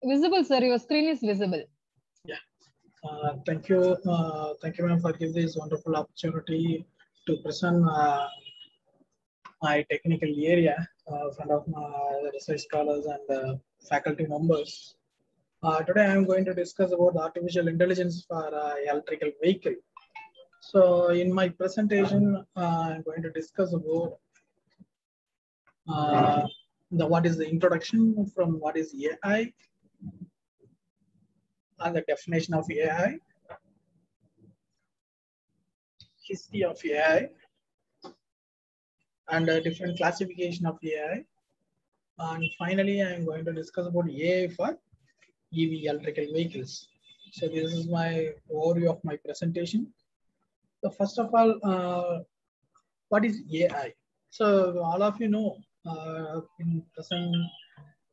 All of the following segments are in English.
Visible, sir. Your screen is visible. Yeah. Thank you. Thank you, ma'am, for giving this wonderful opportunity to present my technical area in front of my research scholars and faculty members. Today, I am going to discuss about artificial intelligence for electrical vehicle. So, in my presentation, I'm going to discuss about what is the introduction from what is AI and the definition of AI, history of AI, and a different classification of AI. And finally, I am going to discuss about AI for EV electrical vehicles. So this is my overview of my presentation. So first of all, what is AI? So all of you know, in present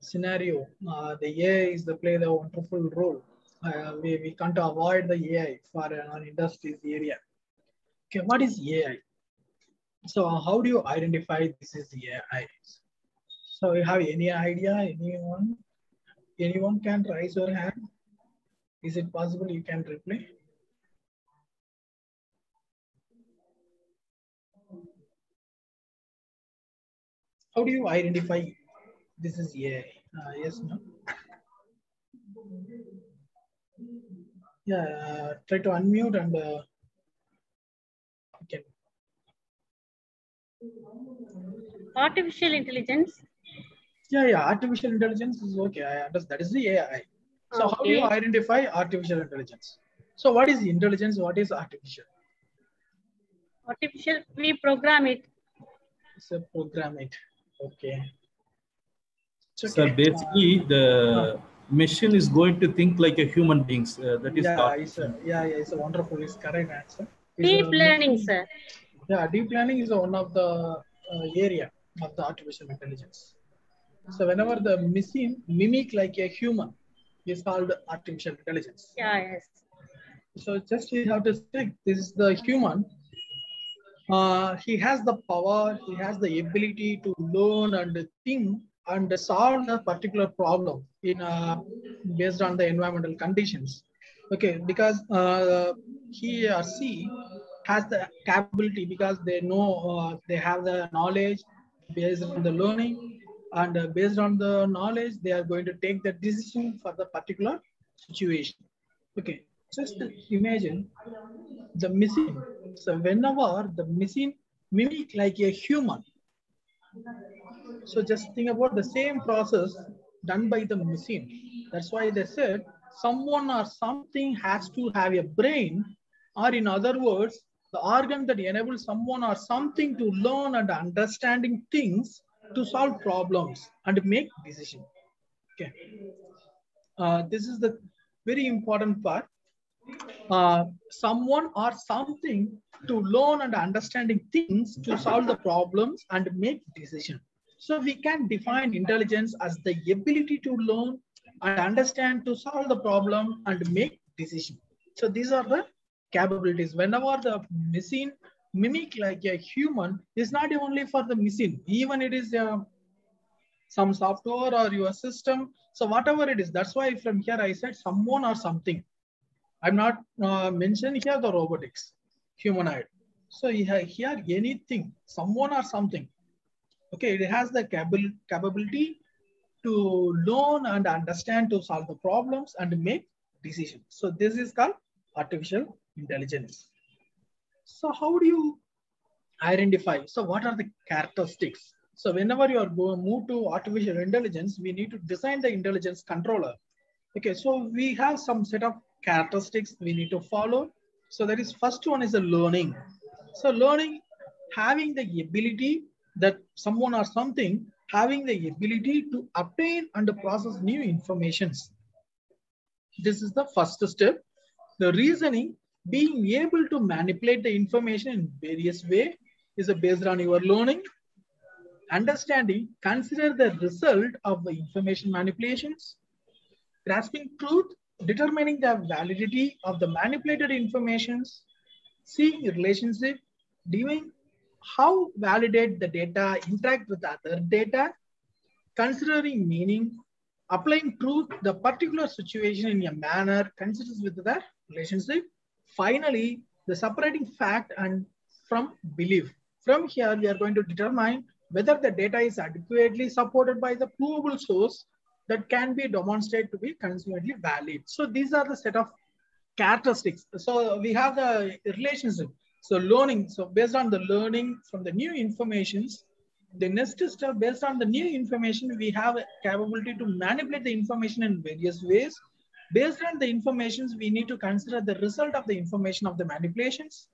scenario, the AI is the play the wonderful role. We can't avoid the AI for an industry's area. Okay, what is AI? So how do you identify this is AI? So you have any idea? Anyone? Anyone can raise your hand. Is it possible you can reply? How do you identify this is AI? Yes, no? Yeah, try to unmute and you can. Artificial intelligence. Yeah, artificial intelligence is okay. I understand. That is the AI. So how do you identify artificial intelligence? So what is intelligence? What is artificial? Artificial, we program it. It's a program it. Okay. Okay. So basically, the machine is going to think like a human beings. That is it's a wonderful, it's correct answer. Deep learning, sir. Yeah, deep learning is one of the area of the artificial intelligence. So whenever the machine mimic like a human is called artificial intelligence. Yeah, yes. So just you have to stick. This is the human. He has the power. He has the ability to learn and think and solve the particular problem in based on the environmental conditions. Okay, because he or she has the capability because they know they have the knowledge based on the learning, and based on the knowledge they are going to take the decision for the particular situation. Okay, just imagine the machine. So whenever the machine mimic like a human, so just think about the same process done by the machine. That's why they said someone or something has to have a brain, or in other words, the organ that enables someone or something to learn and understanding things to solve problems and make decisions. Okay. This is the very important part. Someone or something to learn and understanding things to solve the problems and make decisions. So we can define intelligence as the ability to learn and understand to solve the problem and make decisions. So these are the capabilities. Whenever the machine mimic like a human, is not only for the machine, even it is some software or your system. So whatever it is, that's why from here I said someone or something. I'm not mentioning here the robotics, humanoid. So here anything, someone or something. Okay, it has the capability to learn and understand to solve the problems and make decisions. So this is called artificial intelligence. So how do you identify? So what are the characteristics? So whenever you are going to move to artificial intelligence, we need to design the intelligence controller. Okay, so we have some set of characteristics we need to follow. So that is first one is the learning. So learning, having the ability that someone or something having the ability to obtain and process new informations. This is the first step. The reasoning, being able to manipulate the information in various ways is based on your learning. Understanding, consider the result of the information manipulations. Grasping truth, determining the validity of the manipulated informations. Seeing relationship, doing how validate the data interact with other data. Considering meaning, Applying truth, the particular situation in a manner considers with the relationship. Finally, the separating fact and from belief. From here, we are going to determine whether the data is adequately supported by the provable source that can be demonstrated to be consistently valid. So these are the set of characteristics. So we have the relationship. So learning. So based on the learning from the new informations, the next step, based on the new information, we have a capability to manipulate the information in various ways. Based on the informations, we need to consider the result of the information of the manipulations.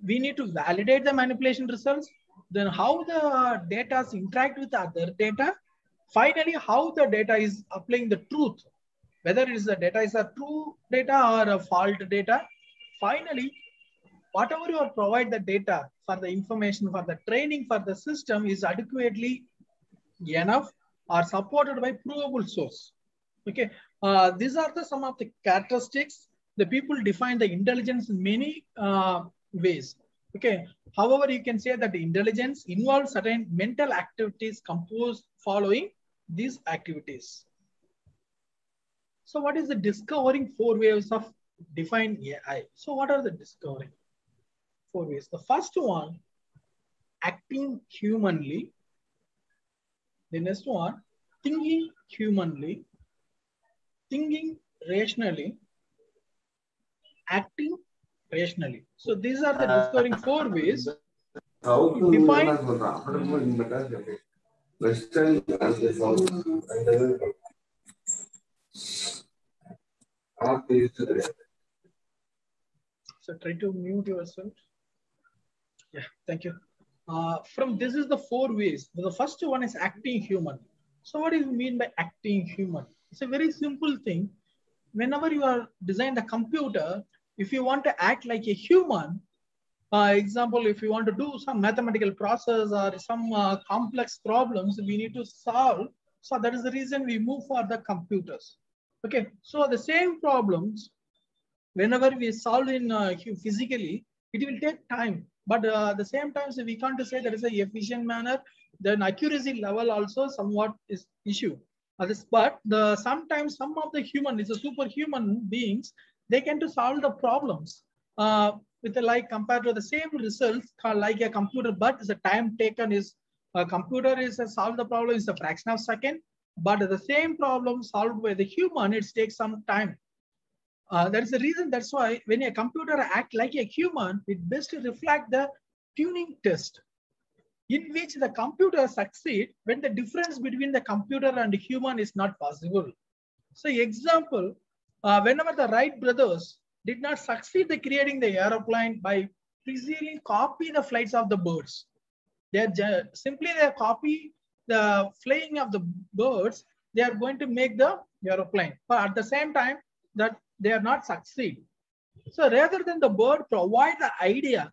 We need to validate the manipulation results. Then how the data interact with other data. Finally, how the data is applying the truth, whether it is the data is a true data or a false data. Finally, whatever you provide the data for the information for the training for the system is adequately enough or supported by provable source. Okay, these are the some of the characteristics. The people define the intelligence in many ways. Okay, however, you can say that the intelligence involves certain mental activities composed following these activities. So what is the discovering 4 ways of define AI? So what are the discovering 4 ways? The first one, acting humanly. The next one, thinking humanly, thinking rationally, acting rationally. So these are the discovering 4 ways to define. So try to mute yourself. Yeah, thank you. From this is the 4 ways. The first one is acting human. So what do you mean by acting human? It's a very simple thing. Whenever you are designing a computer, if you want to act like a human, example, if you want to do some mathematical process or some complex problems we need to solve, so that is the reason we move for the computers. Okay, so the same problems, whenever we solve in physically, it will take time. But at the same time, so we can't say there is an efficient manner. Then accuracy level also somewhat is issue. But sometimes some of the human, it's a superhuman beings, they can to solve the problems with the like compared to the same results like a computer, but the time taken is a computer is solve the problem is a fraction of a second, but the same problem solved by the human, it takes some time. That is the reason. That's why when a computer act like a human, it best reflect the tuning test in which the computer succeed when the difference between the computer and the human is not possible. So example, whenever the Wright brothers did not succeed in creating the aeroplane by precisely copy the flights of the birds. They copy the flying of the birds. They are going to make the aeroplane, but at the same time that they are not succeed. So rather than the bird provide the idea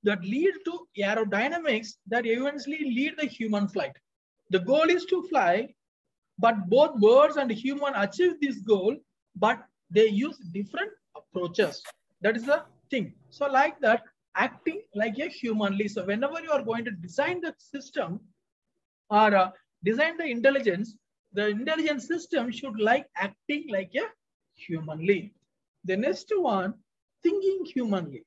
that lead to aerodynamics that eventually lead the human flight. The goal is to fly, but both birds and human achieve this goal, but they use different approaches. That is the thing. So like that, acting like a humanly. So whenever you are going to design the system or design the intelligence system should like acting like a humanly. The next one, thinking humanly.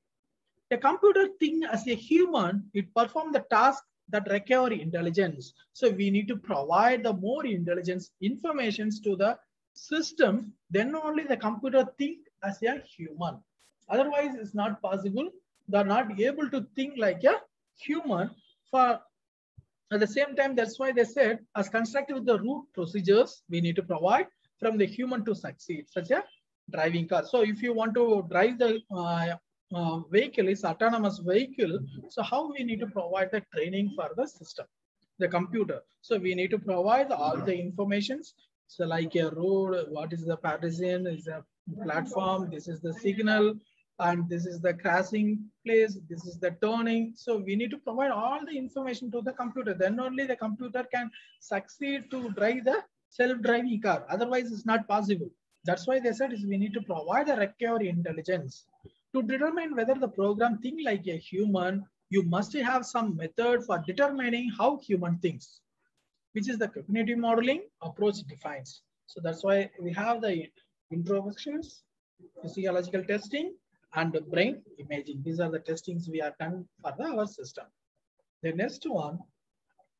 A computer thinks as a human, it performs the task that require intelligence. So we need to provide the more intelligence informations to the system, then only the computer think as a human. Otherwise, it's not possible. They're not able to think like a human. For at the same time, that's why they said, as constructed with the root procedures, we need to provide from the human to succeed, such a driving car. So if you want to drive the vehicle, is autonomous vehicle. So how we need to provide the training for the system, the computer. So we need to provide all the informations. So like a road, what is the pedestrian, is a platform, this is the signal, and this is the crossing place, this is the turning. So we need to provide all the information to the computer. Then only the computer can succeed to drive the self-driving car. Otherwise, it's not possible. That's why they said is we need to provide the required intelligence. To determine whether the program thinks like a human, you must have some method for determining how human thinks, which is the cognitive modeling approach defines. So that's why we have the introversions, physiological testing, and the brain imaging. These are the testings we are done for our system. The next one,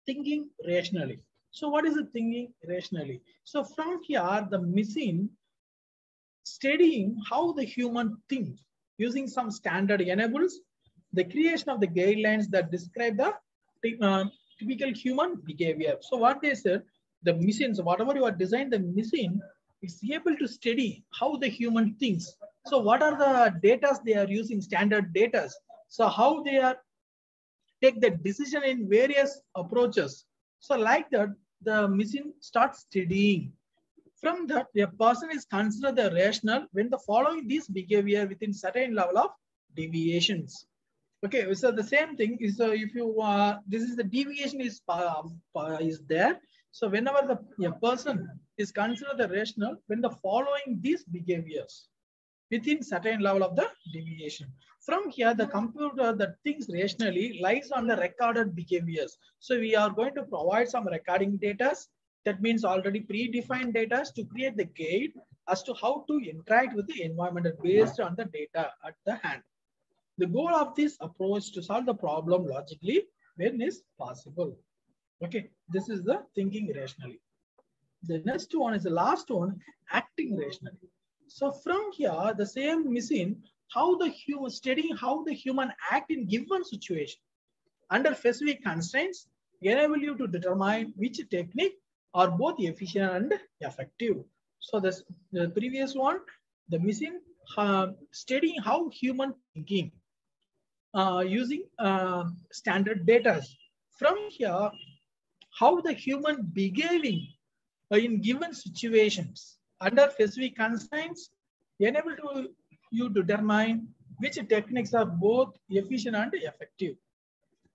thinking rationally. So what is the thinking rationally? So from here, the machine studying how the human thinks using some standard enables the creation of the guidelines that describe the typical human behavior. So what they said, the machines, whatever you are designed, the machine is able to study how the human thinks. So what are the data they are using, standard data? So how they are take the decision in various approaches. So like that, the machine starts studying. From that, a person is considered the rational when the following this behavior within certain level of deviations. Okay, so the same thing is if you this is the deviation is there. So whenever a person is considered the rational when the following these behaviors within certain level of the deviation. From here, the computer that thinks rationally lies on the recorded behaviors. So we are going to provide some recording data. That means already predefined data to create the guide as to how to interact with the environment based on the data at the hand. The goal of this approach is to solve the problem logically when is possible. Okay, this is the thinking rationally. The next one is the last one, acting rationally. So from here, the same machine, how the human studying how the human act in given situation under specific constraints enable you to determine which technique are both efficient and effective. So this the previous one, the machine studying how human thinking using standard data. From here, how the human behaving in given situations under specific constraints enable you to determine which techniques are both efficient and effective.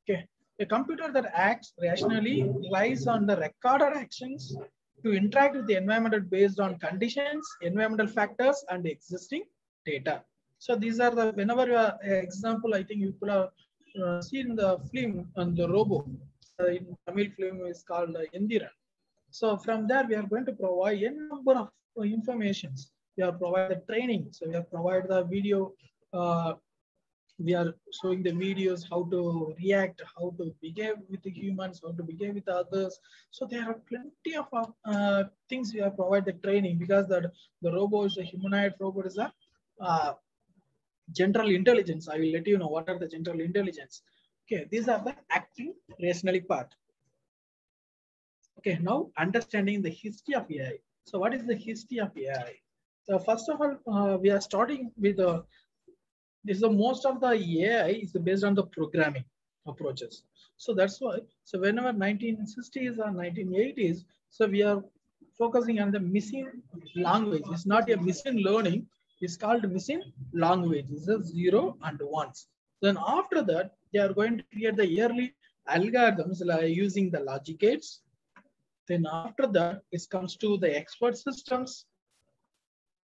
Okay, a computer that acts rationally relies on the recorded actions to interact with the environment based on conditions, environmental factors, and existing data. So these are the whenever you are example, I think you could have seen the film on the robo. In Tamil film is called Indiran. So from there, we are going to provide a number of informations. We are provide the training. So we are provide the video. We are showing the videos, how to react, how to behave with the humans, how to behave with others. So there are plenty of things we are provide the training because the robot is a humanoid robot is a general intelligence. I will let you know what are the general intelligence. Okay, these are the acting rationally part. Okay, now understanding the history of AI. So what is the history of AI? So first of all, we are starting with this is the most of the AI is based on the programming approaches. So that's why, so whenever 1960s or 1980s, so we are focusing on the machine language. It's not a machine learning, it's called machine language. It's a 0 and 1s. Then after that, they are going to create the early algorithms like using the logic gates. Then after that, it comes to the expert systems,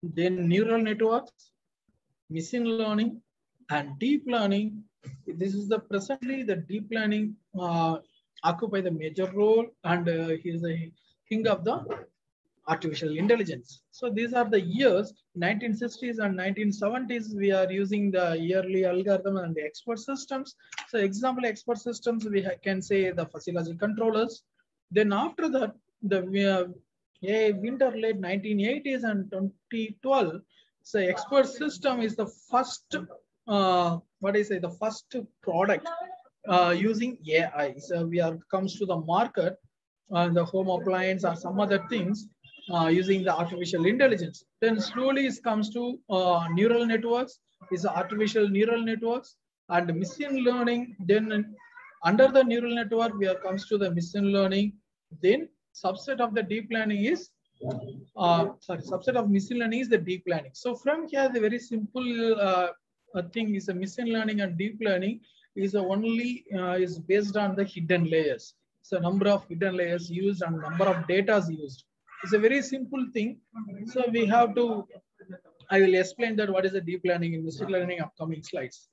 then neural networks, machine learning, and deep learning. This is the presently the deep learning occupy the major role, and he is the king of the artificial intelligence. So these are the years 1960s and 1970s. We are using the yearly algorithm and the expert systems. So example expert systems we can say the physiological controllers. Then after that, the winter late 1980s and 2012. So expert system is the first the first product using AI. So we are comes to the market, the home appliance or some other things using the artificial intelligence. Then slowly it comes to neural networks, is artificial neural networks and machine learning. Then under the neural network, we are comes to the machine learning. Then subset of the deep learning is subset of machine learning is the deep learning. So from here, the very simple thing is a machine learning and deep learning is only is based on the hidden layers. So number of hidden layers used and number of data used. It's a very simple thing. So we have to, I will explain that what is the deep learning in machine learning upcoming slides.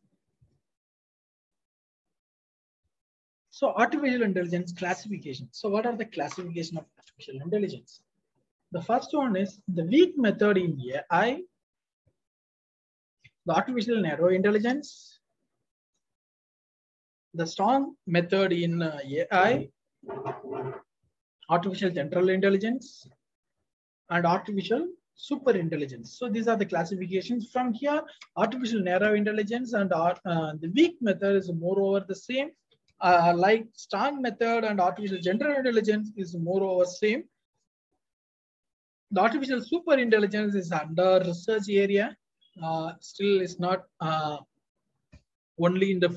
So artificial intelligence classification. So what are the classification of artificial intelligence? The first one is the weak method in AI, the artificial narrow intelligence, the strong method in AI, artificial general intelligence, and artificial super intelligence. So these are the classifications. From here, artificial narrow intelligence and the weak method is moreover the same. Like strong method and artificial general intelligence is moreover same. The artificial super intelligence is under research area. Still is not only in the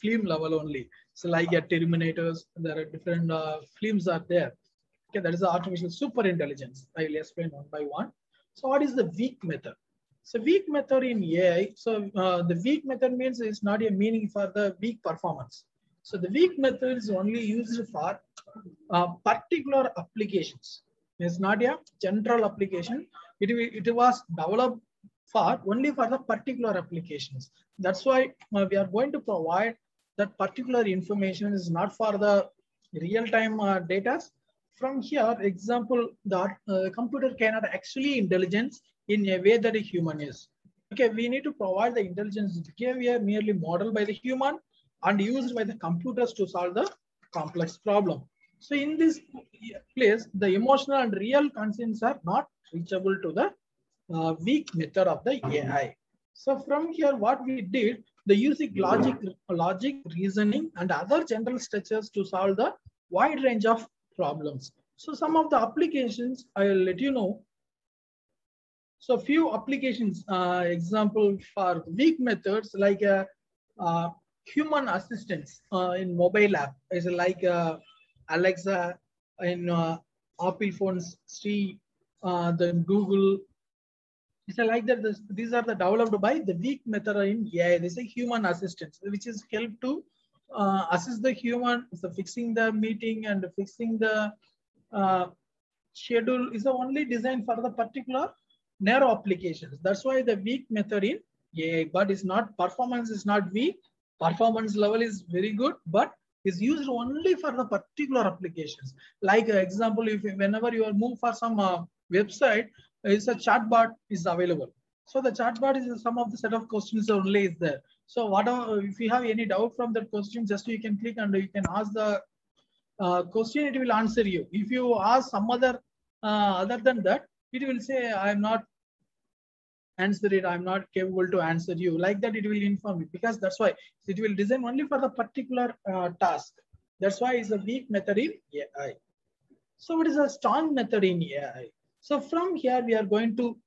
film level only. So like at Terminators, there are different films are there. Okay, that is the artificial super intelligence. I will explain one by one. So what is the weak method? So weak method in AI. So the weak method means it's not a meaning for the weak performance. So the weak method is only used for particular applications. It's not a general application. It was developed for only for the particular applications. That's why we are going to provide that particular information is not for the real-time data. From here, example, the computer cannot actually intelligence in a way that a human is. Okay, we need to provide the intelligence behavior merely modeled by the human and used by the computers to solve the complex problem. So in this place, the emotional and real concerns are not reachable to the weak method of the AI. So from here, what we did, the using logic, reasoning, and other general structures to solve the wide range of problems. So some of the applications I will let you know. So few applications, example for weak methods like human assistance in mobile app is like Alexa in Apple phones, Siri, then Google. It's like that. These are the developed by the weak method in AI. This is human assistance, which is help to assist the human. So fixing the meeting and fixing the schedule is only designed for the particular narrow applications. That's why the weak method in AI, but it's not performance is not weak. Performance level is very good, but is used only for the particular applications. Like example, if whenever you are move for some website, is a chatbot is available. So the chatbot is some of the set of questions only is there. So whatever, if you have any doubt from that question, just you can click and you can ask the question, it will answer you. If you ask some other than that, it will say, I am not answer it, I'm not capable to answer you. Like that, it will inform you, because that's why it will design only for the particular task. That's why it's a weak method in AI. So what is a strong method in AI? So from here, we are going to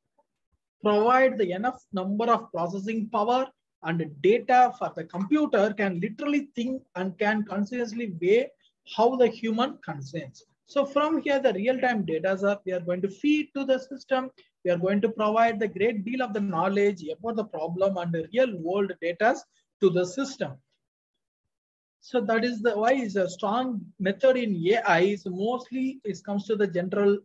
provide the enough number of processing power and data for the computer can literally think and can consciously weigh how the human consents. So from here, the real-time data we are going to feed to the system. We are going to provide the great deal of the knowledge about the problem and the real-world data to the system. So that is the why is a strong method in AI is mostly it comes to the general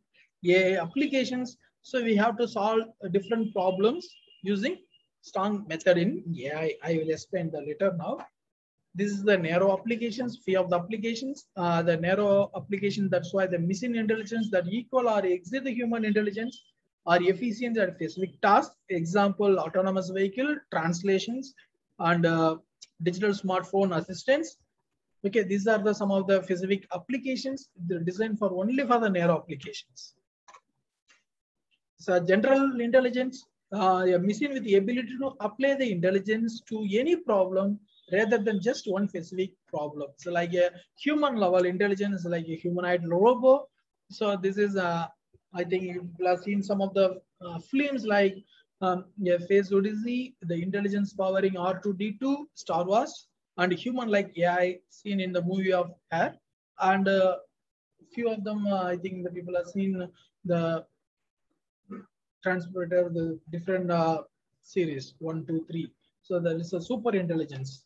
AI applications. So we have to solve different problems using strong method in AI. I will explain the later now. This is the narrow applications, few of the applications. The narrow application, that's why the machine intelligence that equal or exceed the human intelligence are efficient at specific tasks. Example, autonomous vehicle, translations, and digital smartphone assistance. Okay, these are the some of the specific applications designed for only for the narrow applications. So general intelligence, a machine with the ability to apply the intelligence to any problem rather than just one specific problem. So like a human level intelligence, like a humanoid robot. So this is, I think you have seen some of the films like Space Odyssey, the intelligence powering R2-D2, Star Wars, and human like AI seen in the movie of Air. And few of them, I think the people have seen the Transporter, the different series 1, 2, 3. So there is a super intelligence.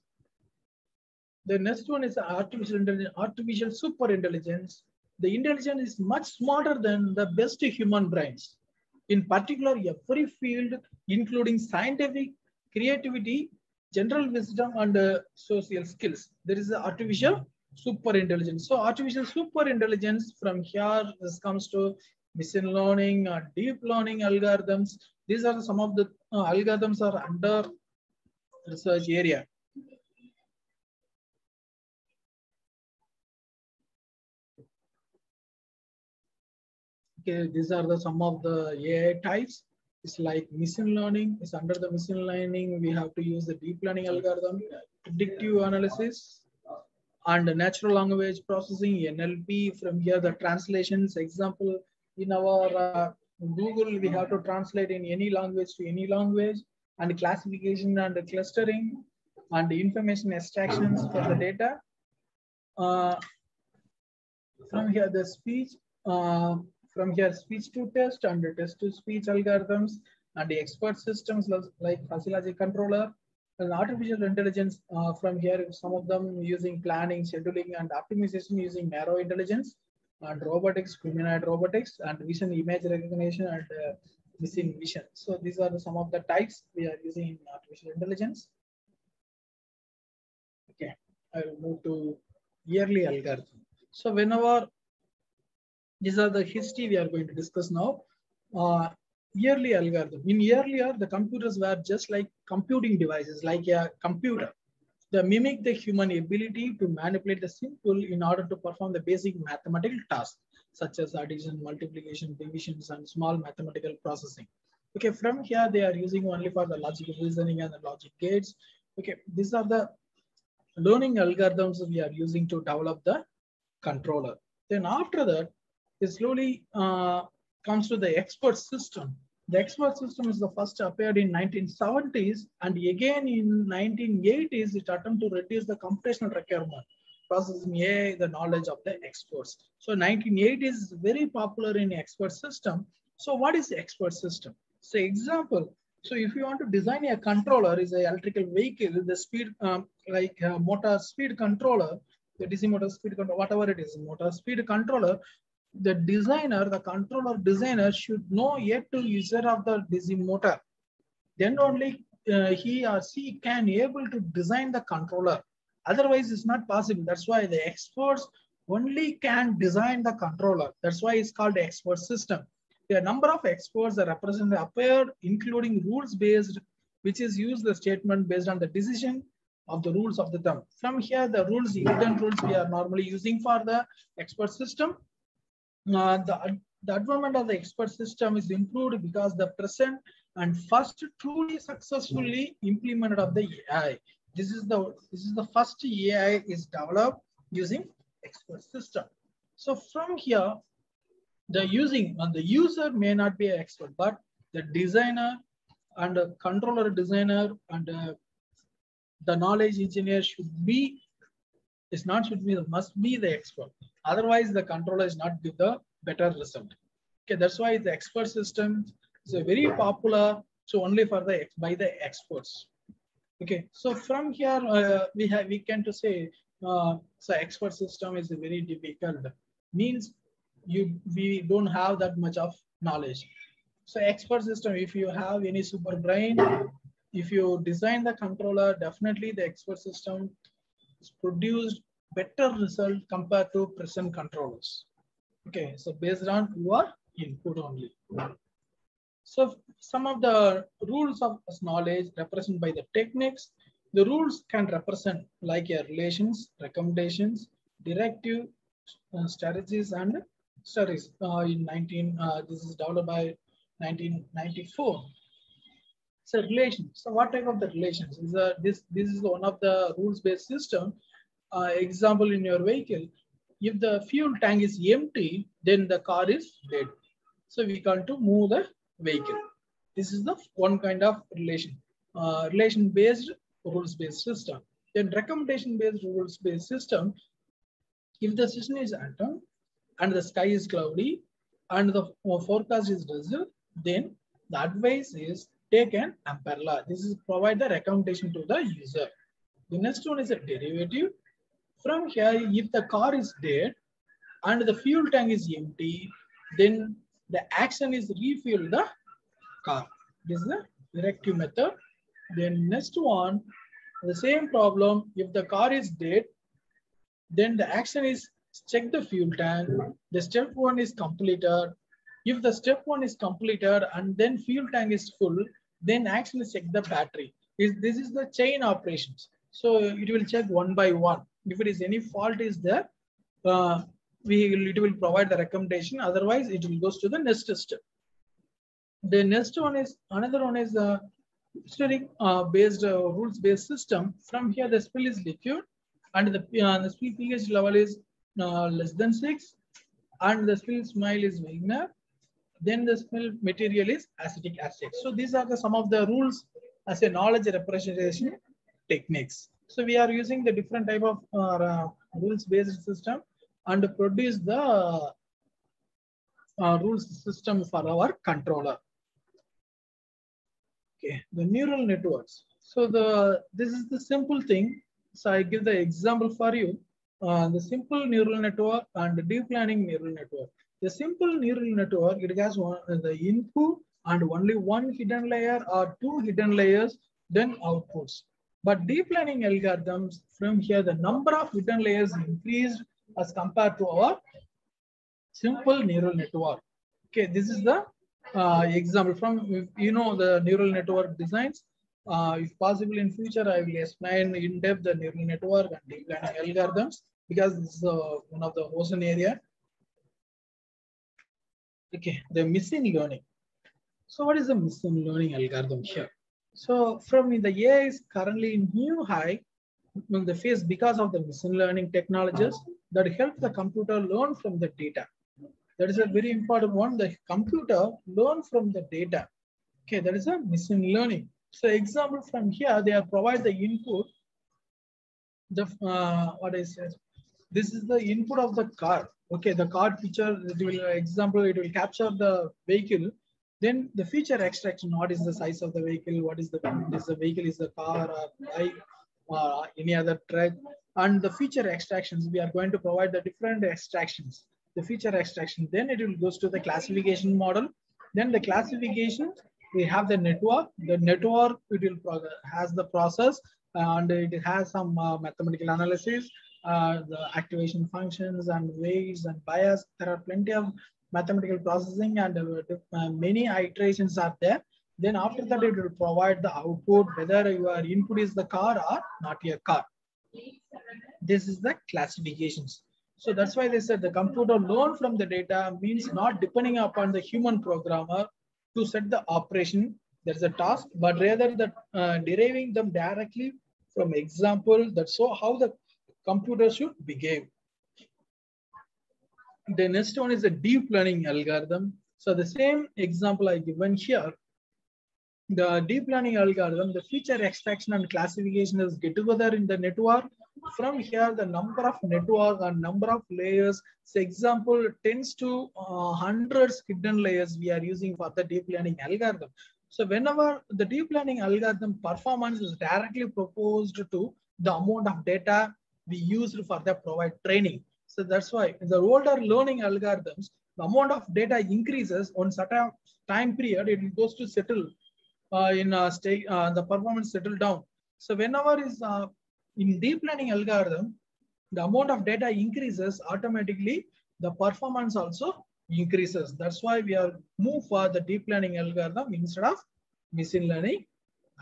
The next one is artificial intelligence, artificial super intelligence. The intelligence is much smarter than the best human brains. In particular, every field, including scientific, creativity, general wisdom, and social skills. There is the artificial super intelligence. So artificial super intelligence from here, this comes to machine learning, deep learning algorithms. These are some of the algorithms are under research area. Okay, these are the some of the AI types. It's like machine learning. It's under the machine learning. We have to use the deep learning algorithm, predictive analysis, and natural language processing, NLP. From here, the translations. Example, in our Google, we have to translate in any language to any language, and classification and clustering, and information extractions for the data. From here, the speech. From here, speech to text and text to speech algorithms, and the expert systems like fuzzy logic controller, and artificial intelligence. From here, some of them using planning, scheduling, and optimization using narrow intelligence, and robotics, humanoid robotics, and vision image recognition, and machine vision. So these are some of the types we are using in artificial intelligence. Okay, I will move to yearly algorithm. So whenever these are the history we are going to discuss now. Yearly algorithm. In earlier, the computers were just like computing devices, like a computer. They mimic the human ability to manipulate the simple in order to perform the basic mathematical tasks, such as addition, multiplication, divisions, and small mathematical processing. Okay, from here, they are using only for the logical reasoning and the logic gates. Okay, these are the learning algorithms we are using to develop the controller. Then after that, it slowly comes to the expert system. The expert system is the first appeared in 1970s, and again in 1980s, it attempted to reduce the computational requirement, processing AI, the knowledge of the experts. So 1980s is very popular in expert system. So what is the expert system? So example, so if you want to design a controller, is an electrical vehicle, the speed, like a motor speed controller, the DC motor speed controller, whatever it is, motor speed controller, the designer, the controller designer should know yet to user of the DC motor. Then only he or she can able to design the controller. Otherwise, it's not possible. That's why the experts only can design the controller. That's why it's called the expert system. The number of experts that represent appeared, including rules-based, which is used the statement based on the decision of the rules of the term. From here, the rules, hidden rules we are normally using for the expert system. The advancement of the expert system is improved because the present and first truly successfully implemented of the AI. This is the first AI is developed using expert system. So from here, the user may not be an expert, but the designer and the controller designer and the knowledge engineer must be the expert. Otherwise, the controller is not give the better result. Okay, that's why the expert system is a very popular. So only for by the experts. Okay, so from here we can to say so expert system is very difficult. Means we don't have that much of knowledge. So expert system, if you have any super brain, if you design the controller, definitely the expert system is produced better result compared to present controllers. Okay, so based on your input only. So some of the rules of knowledge represented by the techniques. The rules can represent like relations, recommendations, directive, strategies, and studies. This is developed by 1994. So relations. So what type of the relations? This is one of the rules-based system. Example, in your vehicle, if the fuel tank is empty, then the car is dead. So we can to move the vehicle. This is the one kind of relation. Relation-based, rules-based system. Then recommendation-based, rules-based system. If the system is atom and the sky is cloudy and the forecast is drizzle, then the advice is take an umbrella. This is provide the recommendation to the user. The next one is a derivative. From here, if the car is dead and the fuel tank is empty, then the action is refuel the car. This is the directive method. Then next one, the same problem. If the car is dead, then the action is check the fuel tank. The step one is completed. If the step 1 is completed and then fuel tank is full, then actually check the battery. This is the chain operations. So it will check one by one. If it is any fault is there, it will provide the recommendation. Otherwise, it will go to the next step. The next one is another one is the steric based rules based system. From here, the spill is liquid, and the spill pH level is less than 6, and the spill smile is Wegener. Then the spill material is acetic acid. So these are some of the rules as a knowledge representation techniques. So we are using the different type of rules based system and produce the rules system for our controller. Okay, the neural networks. So this is the simple thing. So I give the example for you. The simple neural network and the deep learning neural network. The simple neural network, it has the input and only one hidden layer or two hidden layers, then outputs. But deep learning algorithms, from here, the number of hidden layers increased as compared to our simple neural network. Okay, this is the example from, the neural network designs. If possible in future, I will explain in depth the neural network and deep learning algorithms, because this is one of the ocean area. Okay, the machine learning. So what is the machine learning algorithm here? So from the AI is currently in new high in the phase because of the machine learning technologies that help the computer learn from the data. That is a very important one. The computer learn from the data. Okay, that is a machine learning. So example from here, they are provide the input. The what I said, this is the input of the car. Okay, the car picture. It will example. It will capture the vehicle. Then the feature extraction. What is the size of the vehicle? What is the vehicle? Is the car or bike or any other truck? And the feature extractions. We are going to provide the different extractions. The feature extraction. Then it will goes to the classification model. Then the classification. We have the network. The network it will has the process and it has some mathematical analysis, the activation functions and weights and bias. There are plenty of mathematical processing and many iterations are there. Then after that, it will provide the output whether your input is the car or not your car. This is the classifications. So that's why they said the computer learn from the data means not depending upon the human programmer to set the operation. There's a task, but rather that deriving them directly from example that show how the computer should behave. The next one is a deep learning algorithm. So the same example I given here, the deep learning algorithm, the feature extraction and classification is get together in the network. From here, the number of network and number of layers, so example, tends to hundreds hidden layers we are using for the deep learning algorithm. So whenever the deep learning algorithm performance is directly proposed to the amount of data we used for the provide training. So that's why in the older learning algorithms, the amount of data increases on certain time period, it goes to settle in a state, the performance settle down. So whenever is in deep learning algorithm, the amount of data increases automatically, the performance also increases. That's why we are move for the deep learning algorithm instead of machine learning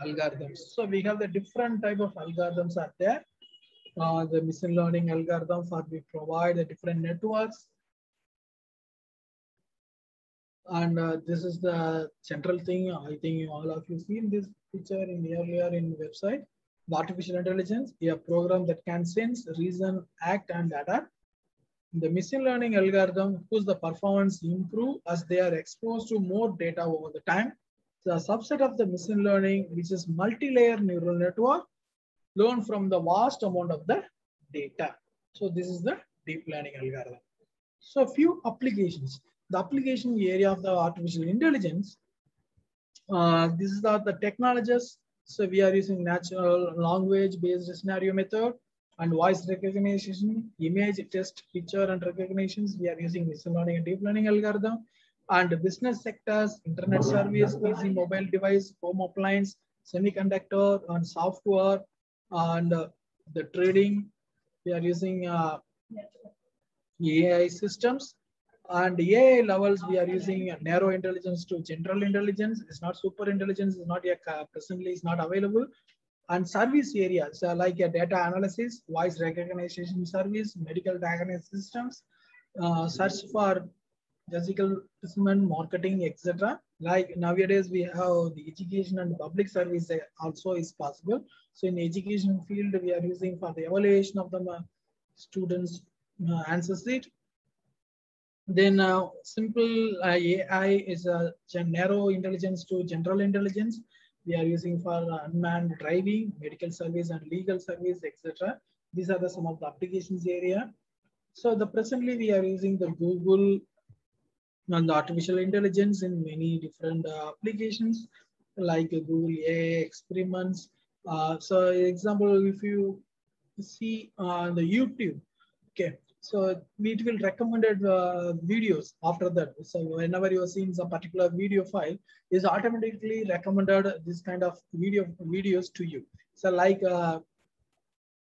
algorithms. So we have the different type of algorithms are there. The machine learning algorithm for we provide the different networks. And this is the central thing. I think all of you seen this picture in earlier in website. The artificial intelligence, a program that can sense, reason, act, and adapt. The machine learning algorithm, whose the performance improve as they are exposed to more data over the time. The subset of the machine learning, which is multi-layer neural network, learn from the vast amount of the data. So this is the deep learning algorithm. So few applications. The application area of the artificial intelligence. This is the technologies. So we are using natural language-based scenario method and voice recognition, image test, picture and recognitions. We are using machine learning and deep learning algorithm. And business sectors, internet service, PC, mobile device, home appliance, semiconductor and software, and the trading. We are using AI systems. And AI levels, we are using narrow intelligence to general intelligence. It's not super intelligence, it's not yet presently is not available. And service areas like data analysis, voice recognition service, medical diagnosis systems, search for physical specimen, marketing, etc. Like nowadays we have the education and public service also is possible. So in the education field, we are using for the evaluation of the students' answer sheet. Then simple AI is a narrow intelligence to general intelligence. We are using for unmanned driving, medical service and legal service, etc. These are the some of the applications area. So the presently we are using the Google and the artificial intelligence in many different applications like Google AI experiments. So example, if you see the YouTube, okay, so it will recommended videos after that. So whenever you are seeing some particular video file, is automatically recommended this kind of videos to you. So like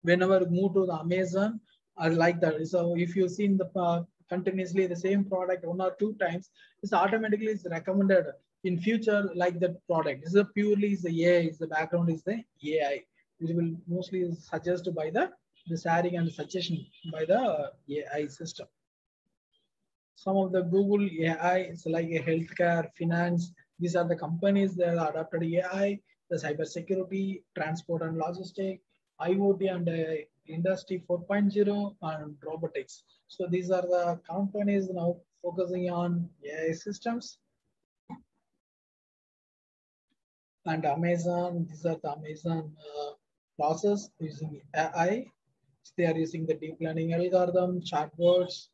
whenever move to the Amazon, I like that. So if you've seen the continuously the same product 1 or 2 times, it's automatically is recommended in future like that product. This is purely is the AI, is the background is the AI. It will mostly suggested by the sharing and suggestion by the AI system. Some of the Google AI is like a healthcare, finance. These are the companies that are adopted AI, the cybersecurity, transport and logistics, IoT and Industry 4.0 and robotics. So these are the companies now focusing on AI systems. And Amazon, these are the Amazon process using AI. They are using the deep learning algorithm, chatbots,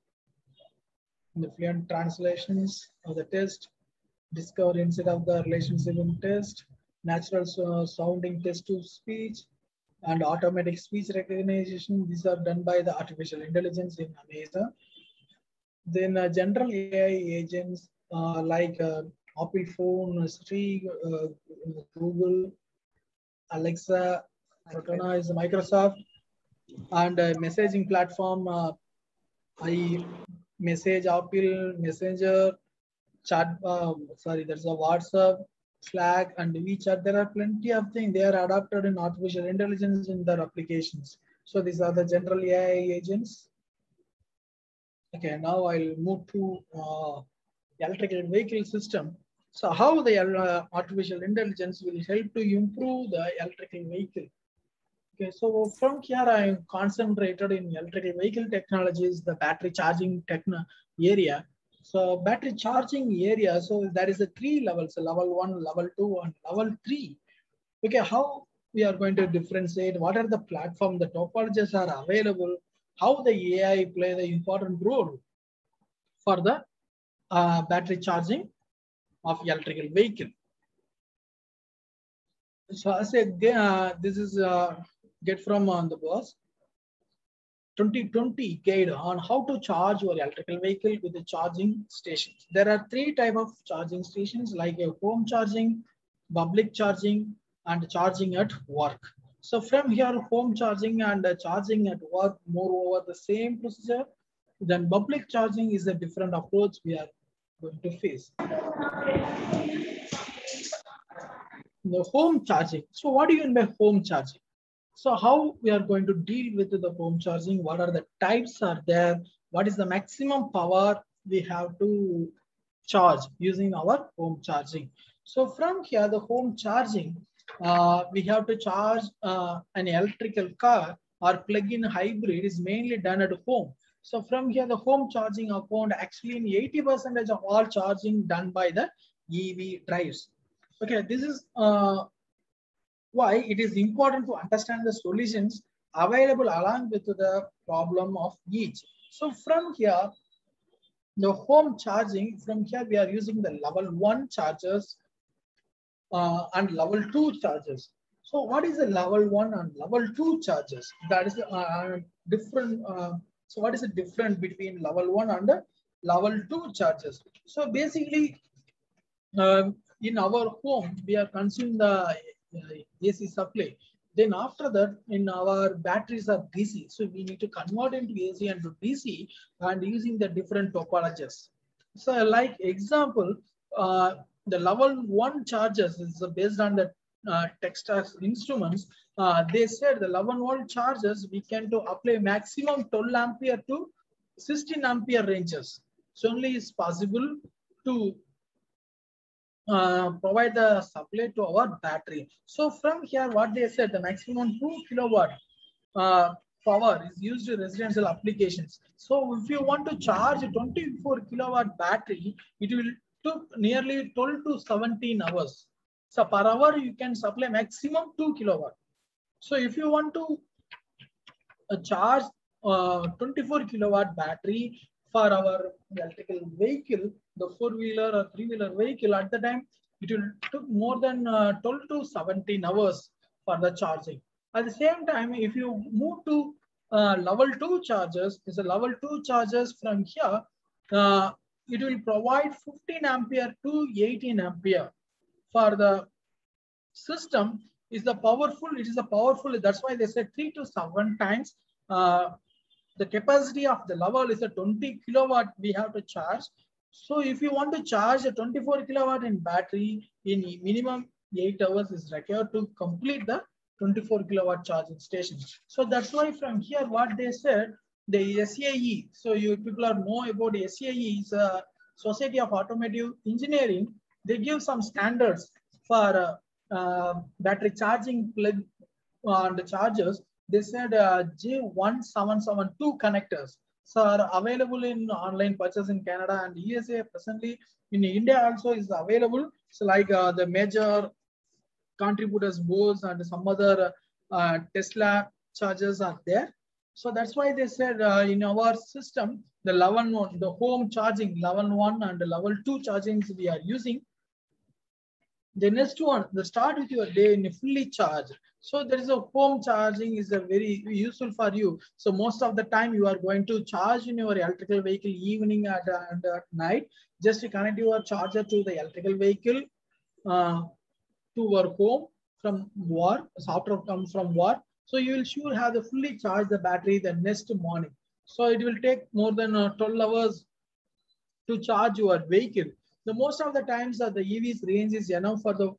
the fluent translations of the test, discover instead of the relationship in test, natural sounding text to speech, and automatic speech recognition. These are done by the artificial intelligence in Amazon. Then general AI agents like Apple phone, Siri, Google, Alexa, Cortana is Microsoft, and messaging platform iMessage, Apple Messenger, chat. There's a WhatsApp, Slack, and WeChat. There are plenty of things. They are adapted in artificial intelligence in their applications. So these are the general AI agents. Okay, now I'll move to electrical vehicle system. So how the artificial intelligence will help to improve the electrical vehicle. Okay, so from here I am concentrated in electrical vehicle technologies, the battery charging area. So battery charging area, so there is a 3 levels, level 1, level 2, and level 3. Okay, how we are going to differentiate, what are the platform, the topologies are available, how the AI play the important role for the battery charging of electrical vehicle. So I said, this is get from on the boss 2020 guide on how to charge your electrical vehicle with the charging stations. There are 3 types of charging stations like a home charging, public charging, and charging at work. So from here, home charging and charging at work, moreover the same procedure. Then public charging is a different approach we are going to face. The home charging. So what do you mean by home charging? So how we are going to deal with the home charging? What are the types are there? What is the maximum power we have to charge using our home charging? So from here, the home charging, we have to charge an electrical car or plug-in hybrid is mainly done at home. So from here, the home charging account actually in 80% of all charging done by the EV drives. Okay, this is why it is important to understand the solutions available along with the problem of each. So from here, the home charging, from here we are using the level 1 chargers and level 2 chargers. So what is the level 1 and level 2 chargers? That is different. So what is the difference between level 1 and level 2 chargers? So basically, in our home, we are consuming the AC supply. Then after that, in our batteries are DC. So we need to convert into AC and to DC and using the different topologies. So like example, the level 1 charges is based on the Texas Instruments. They said the level 1 charges we can to apply maximum 12 ampere to 16 ampere ranges. So only is possible to provide the supply to our battery. So from here, what they said, the maximum 2 kilowatt power is used in residential applications. So if you want to charge a 24 kilowatt battery, it will took nearly 12 to 17 hours. So per hour, you can supply maximum 2 kilowatt. So if you want to charge 24 kilowatt battery for our electrical vehicle, the 4-wheeler or 3-wheeler vehicle, at the time, it will took more than 12 to 17 hours for the charging. At the same time, if you move to level 2 chargers, is a level 2 chargers from here, it will provide 15 ampere to 18 ampere for the system. Is the powerful, it is a powerful, that's why they said 3 to 7 times the capacity of the level is a 20 kilowatt we have to charge. So if you want to charge a 24 kilowatt in battery, in minimum 8 hours is required to complete the 24 kilowatt charging station. So that's why from here what they said, the SAE, so you people are know about SAE, is a Society of Automotive Engineering. They give some standards for battery charging plug on the chargers. They said J1772 connectors so are available in online purchase in Canada and USA. Presently in India also is available. So like the major contributors, Bose and some other Tesla chargers are there. So that's why they said in our system, the level 1, the home charging level 1 and the level 2 chargings we are using. The next one, the start with your day in a fully charged. So there is a home charging is a very useful for you. So most of the time you are going to charge in your electrical vehicle evening and at night. Just to connect your charger to the electrical vehicle to your home from work. So after comes from work, so you will sure have the fully charge the battery the next morning. So it will take more than 12 hours to charge your vehicle. The most of the times that the EV's range is enough for the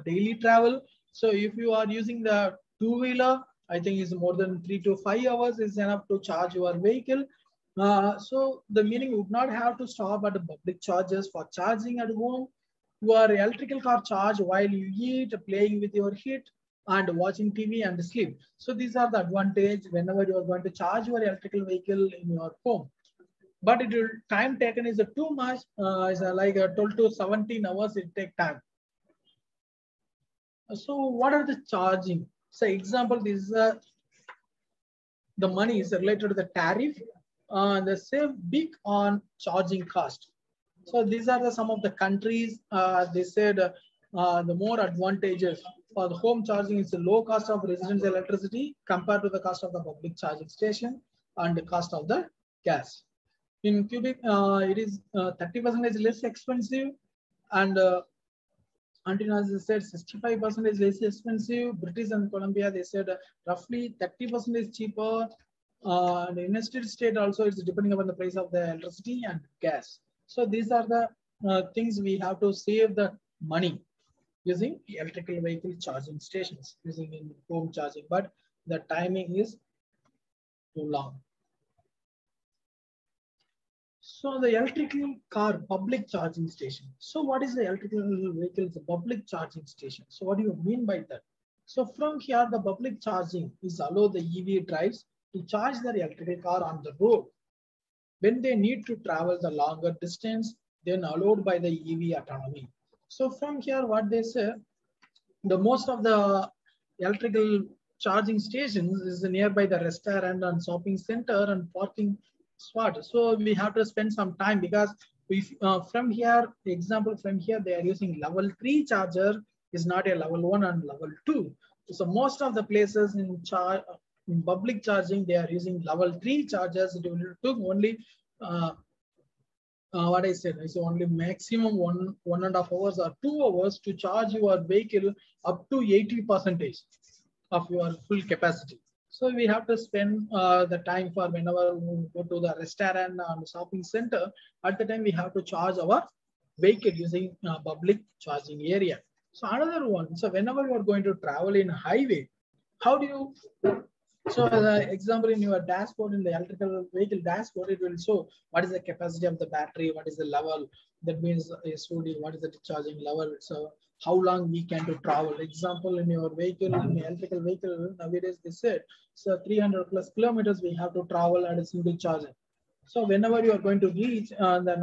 daily travel. So if you are using the 2-wheeler, I think is more than 3 to 5 hours is enough to charge your vehicle. So the meaning would not have to stop at the public chargers for charging at home. Your electrical car charge while you eat, playing with your kid, and watching TV and sleep. So these are the advantage whenever you are going to charge your electrical vehicle in your home. But it will time taken is too much. It's like 12 to 17 hours it take time. So what are the charging? So example, this is the money is related to the tariff. They save big on charging cost. So these are some of the countries. They said the more advantages for the home charging is the low cost of residential electricity compared to the cost of the public charging station and the cost of the gas. In Quebec, it is 30% less expensive, and Ontario, as I said, 65% is less expensive. British and Columbia, they said roughly 30% is cheaper. The United States also is depending upon the price of the electricity and gas. So these are the things we have to save the money using electrical vehicle charging stations, using in home charging, but the timing is too long. So the electrical car public charging station. So what is the electrical vehicle? It's a public charging station. So what do you mean by that? So from here, the public charging is allow the EV drives to charge their electrical car on the road. When they need to travel the longer distance, then allowed by the EV autonomy. So from here, what they say, the most of the electrical charging stations is nearby the restaurant and shopping center and parking spot. So we have to spend some time because we from here, the example from here, they are using level 3 charger is not a level 1 and level 2. So most of the places in public charging, they are using level 3 chargers. It will took only what I said is only maximum 1.5 hours or 2 hours to charge your vehicle up to 80% of your full capacity. So we have to spend the time for whenever we go to the restaurant and shopping center. At the time, we have to charge our vehicle using public charging area. So another one. So whenever you are going to travel in highway, how do you? So example, in your dashboard, in the electrical vehicle dashboard, it will show what is the capacity of the battery, what is the level. That means SOD, what is the charging level. So how long we can to travel. Example, in your vehicle, in the electrical vehicle, nowadays they said, so 300 plus kilometers we have to travel at a single charger. So whenever you are going to reach the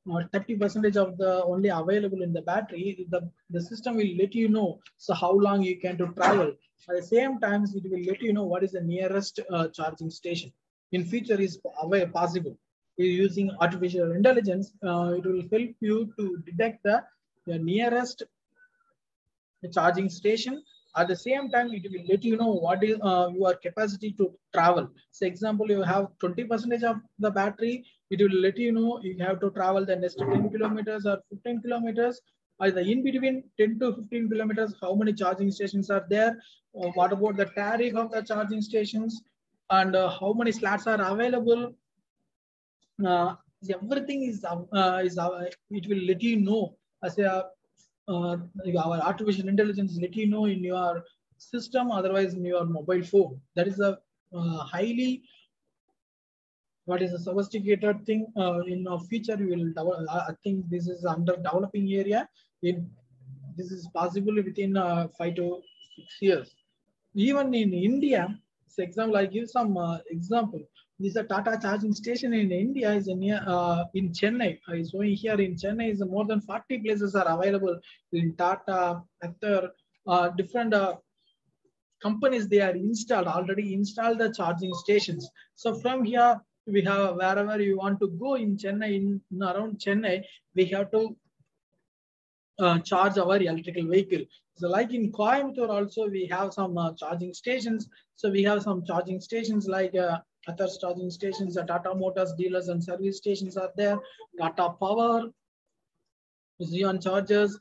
30% of the only available in the battery, the system will let you know so how long you can to travel. At the same time, it will let you know what is the nearest charging station. In future is possible. Using artificial intelligence, it will help you to detect the nearest charging station. At the same time, it will let you know what is your capacity to travel. So example, you have 20% of the battery, it will let you know you have to travel the next 10 kilometers or 15 kilometers. Either in between 10 to 15 kilometers, how many charging stations are there? What about the tariff of the charging stations? And how many slots are available? Everything is it will let you know as a our artificial intelligence let you know in your system, otherwise in your mobile phone. That is a highly what is a sophisticated thing. In our future, we will develop. I think this is under developing area. This is possible within 5 to 6 years. Even in India, so example, I give some example. This is a Tata charging station in India is near in Chennai. I showing here in Chennai is more than 40 places are available in Tata, Ather, different companies. They are already installed the charging stations. So from here, we have wherever you want to go in Chennai, in around Chennai, we have to charge our electrical vehicle. So like in Coimbatore also, we have some charging stations. So we have some charging stations like other charging stations, Tata Motors dealers and service stations are there. Tata Power, Xeon chargers.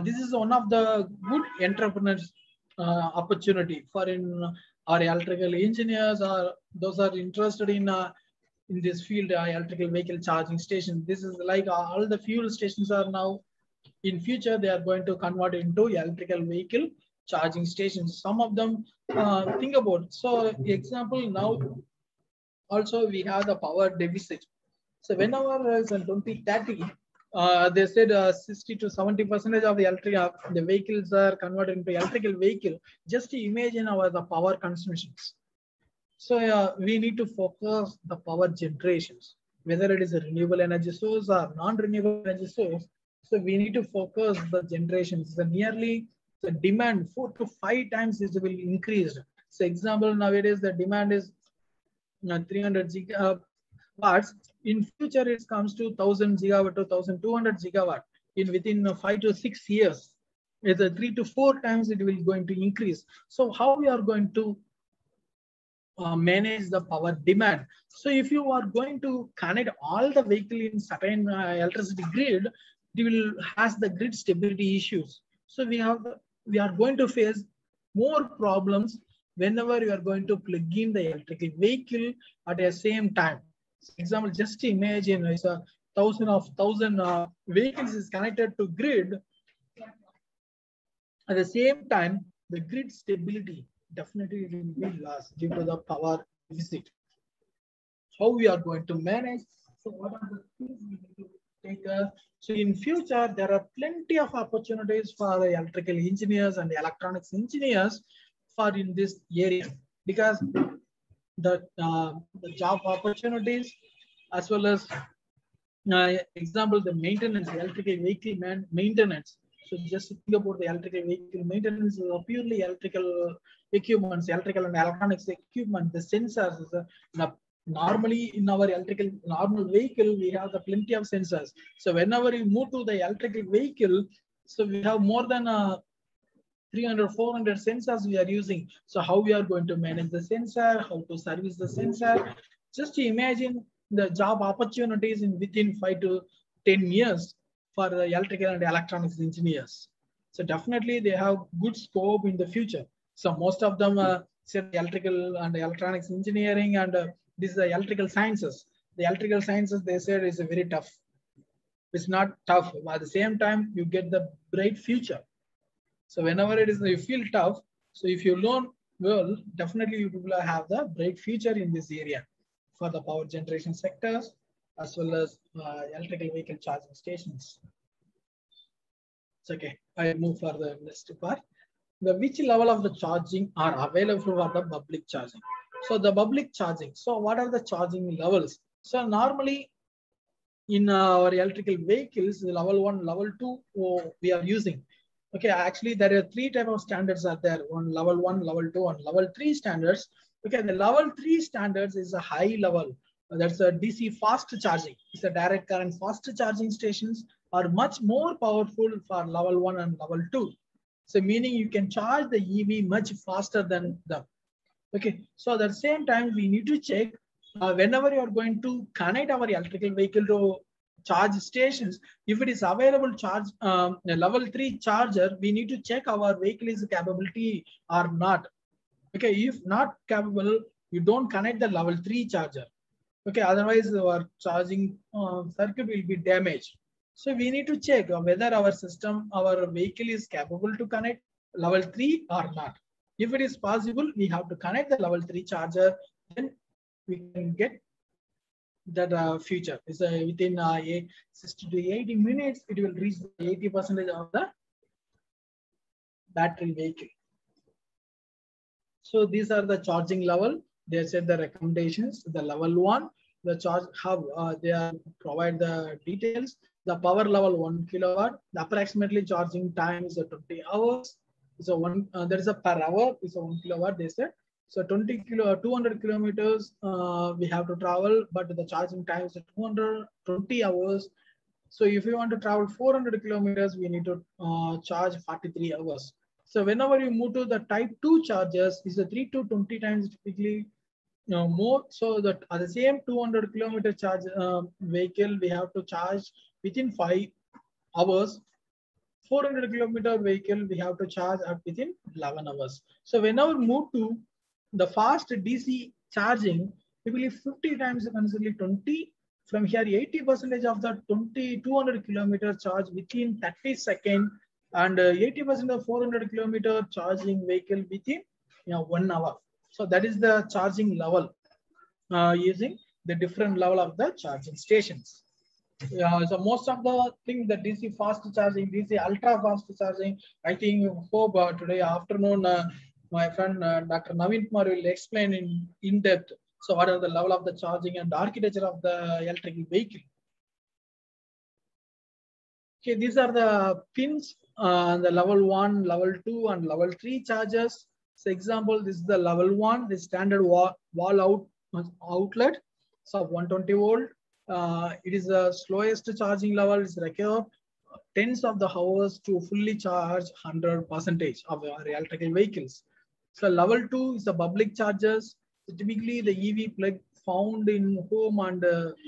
This is one of the good entrepreneurs opportunity for in our electrical engineers or those are interested in this field, electrical vehicle charging station. This is like all the fuel stations are now. In future, they are going to convert into electrical vehicle charging stations. Some of them think about. So example, now also we have the power deficit. So whenever is in 2030, they said 60 to 70% of the vehicles are converted into electrical vehicle. Just to imagine the power consumptions. So we need to focus the power generations, whether it is a renewable energy source or non-renewable energy source. So we need to focus the generations. The demand 4 to 5 times is will increase. So example, nowadays the demand is 300 gigawatts. In future, it comes to 1000 gigawatt to 1200 gigawatt. Within 5 to 6 years, it's 3 to 4 times it will going to increase. So how we are going to manage the power demand? So if you are going to connect all the vehicle in certain electricity grid, it will has the grid stability issues. So we are going to face more problems whenever you are going to plug in the electrical vehicle at the same time. For example, just imagine it's 1,000 vehicles is connected to grid. At the same time, the grid stability definitely will be lost due to the power deficit. How we are going to manage? So what are the things we need to take? So in future, there are plenty of opportunities for the electrical engineers and the electronics engineers for in this area, because the job opportunities as well as example, the maintenance, electrical vehicle maintenance. So just think about the electrical vehicle maintenance, purely electrical equipments, electrical and electronics equipment, the sensors. Normally in our normal vehicle, we have the plenty of sensors. So whenever you move to the electrical vehicle, so we have more than 300, 400 sensors we are using. So how we are going to manage the sensor, how to service the sensor. Just to imagine the job opportunities within 5 to 10 years for the electrical and electronics engineers. So definitely they have good scope in the future. So most of them say electrical and electronics engineering and this is the electrical sciences. The electrical sciences they said is very tough. It's not tough, but at the same time you get the bright future. So whenever it is you feel tough, so if you learn well, definitely you will have the bright future in this area for the power generation sectors as well as electrical vehicle charging stations. It's okay. I move for the next part. Which level of the charging are available for the public charging? So the public charging. So what are the charging levels? So normally in our electrical vehicles, level 1, level 2, we are using. Okay, actually there are 3 types of standards are there. One level 1, level 2, and level 3 standards. Okay, the level 3 standards is a high level. That's a DC fast charging. It's a direct current fast charging stations are much more powerful for level 1 and level 2. So meaning you can charge the EV much faster than them. Okay, so at the same time, we need to check whenever you are going to connect our electrical vehicle to charge stations, if it is available charge a level 3 charger, we need to check our vehicle is capability or not. Okay, if not capable, you don't connect the level 3 charger. Okay, otherwise our charging circuit will be damaged. So we need to check whether our system, our vehicle is capable to connect level 3 or not. If it is possible, we have to connect the level 3 charger, then we can get that feature. Is within 60 to 80 minutes, it will reach 80% of the battery vehicle. So these are the charging level. They said the recommendations. The level 1, the charge hub, they are provide the details. The power level 1 kilowatt. The approximately charging time is 20 hours. So there is a per hour is 1 kilowatt. They said so 200 kilometers we have to travel, but the charging time is 220 hours. So if you want to travel 400 kilometers, we need to charge 43 hours. So whenever you move to the type 2 chargers, is a 3 to 20 times typically more. So that at the same 200 kilometer charge vehicle, we have to charge within 5 hours. 400 kilometer vehicle, we have to charge within 11 hours. So whenever move to the fast DC charging, typically 50 times constantly 20. From here, 80% of the 200 kilometer charge within 30 seconds, and 80% of 400 kilometer charging vehicle within 1 hour. So that is the charging level using the different level of the charging stations. So most of the things, the DC fast charging, DC ultra fast charging, I think hope today afternoon my friend Dr. Naveen Kumar will explain in depth. So what are the level of the charging and the architecture of the electrical vehicle? Okay, these are the pins, the level 1, level 2, and level 3 chargers. So example, this is the level 1, the standard wall outlet. So 120 volt. It is the slowest charging level. Is required tens of the hours to fully charge 100% of our electrical vehicles. So level 2 is the public chargers. So typically the EV plug found in home and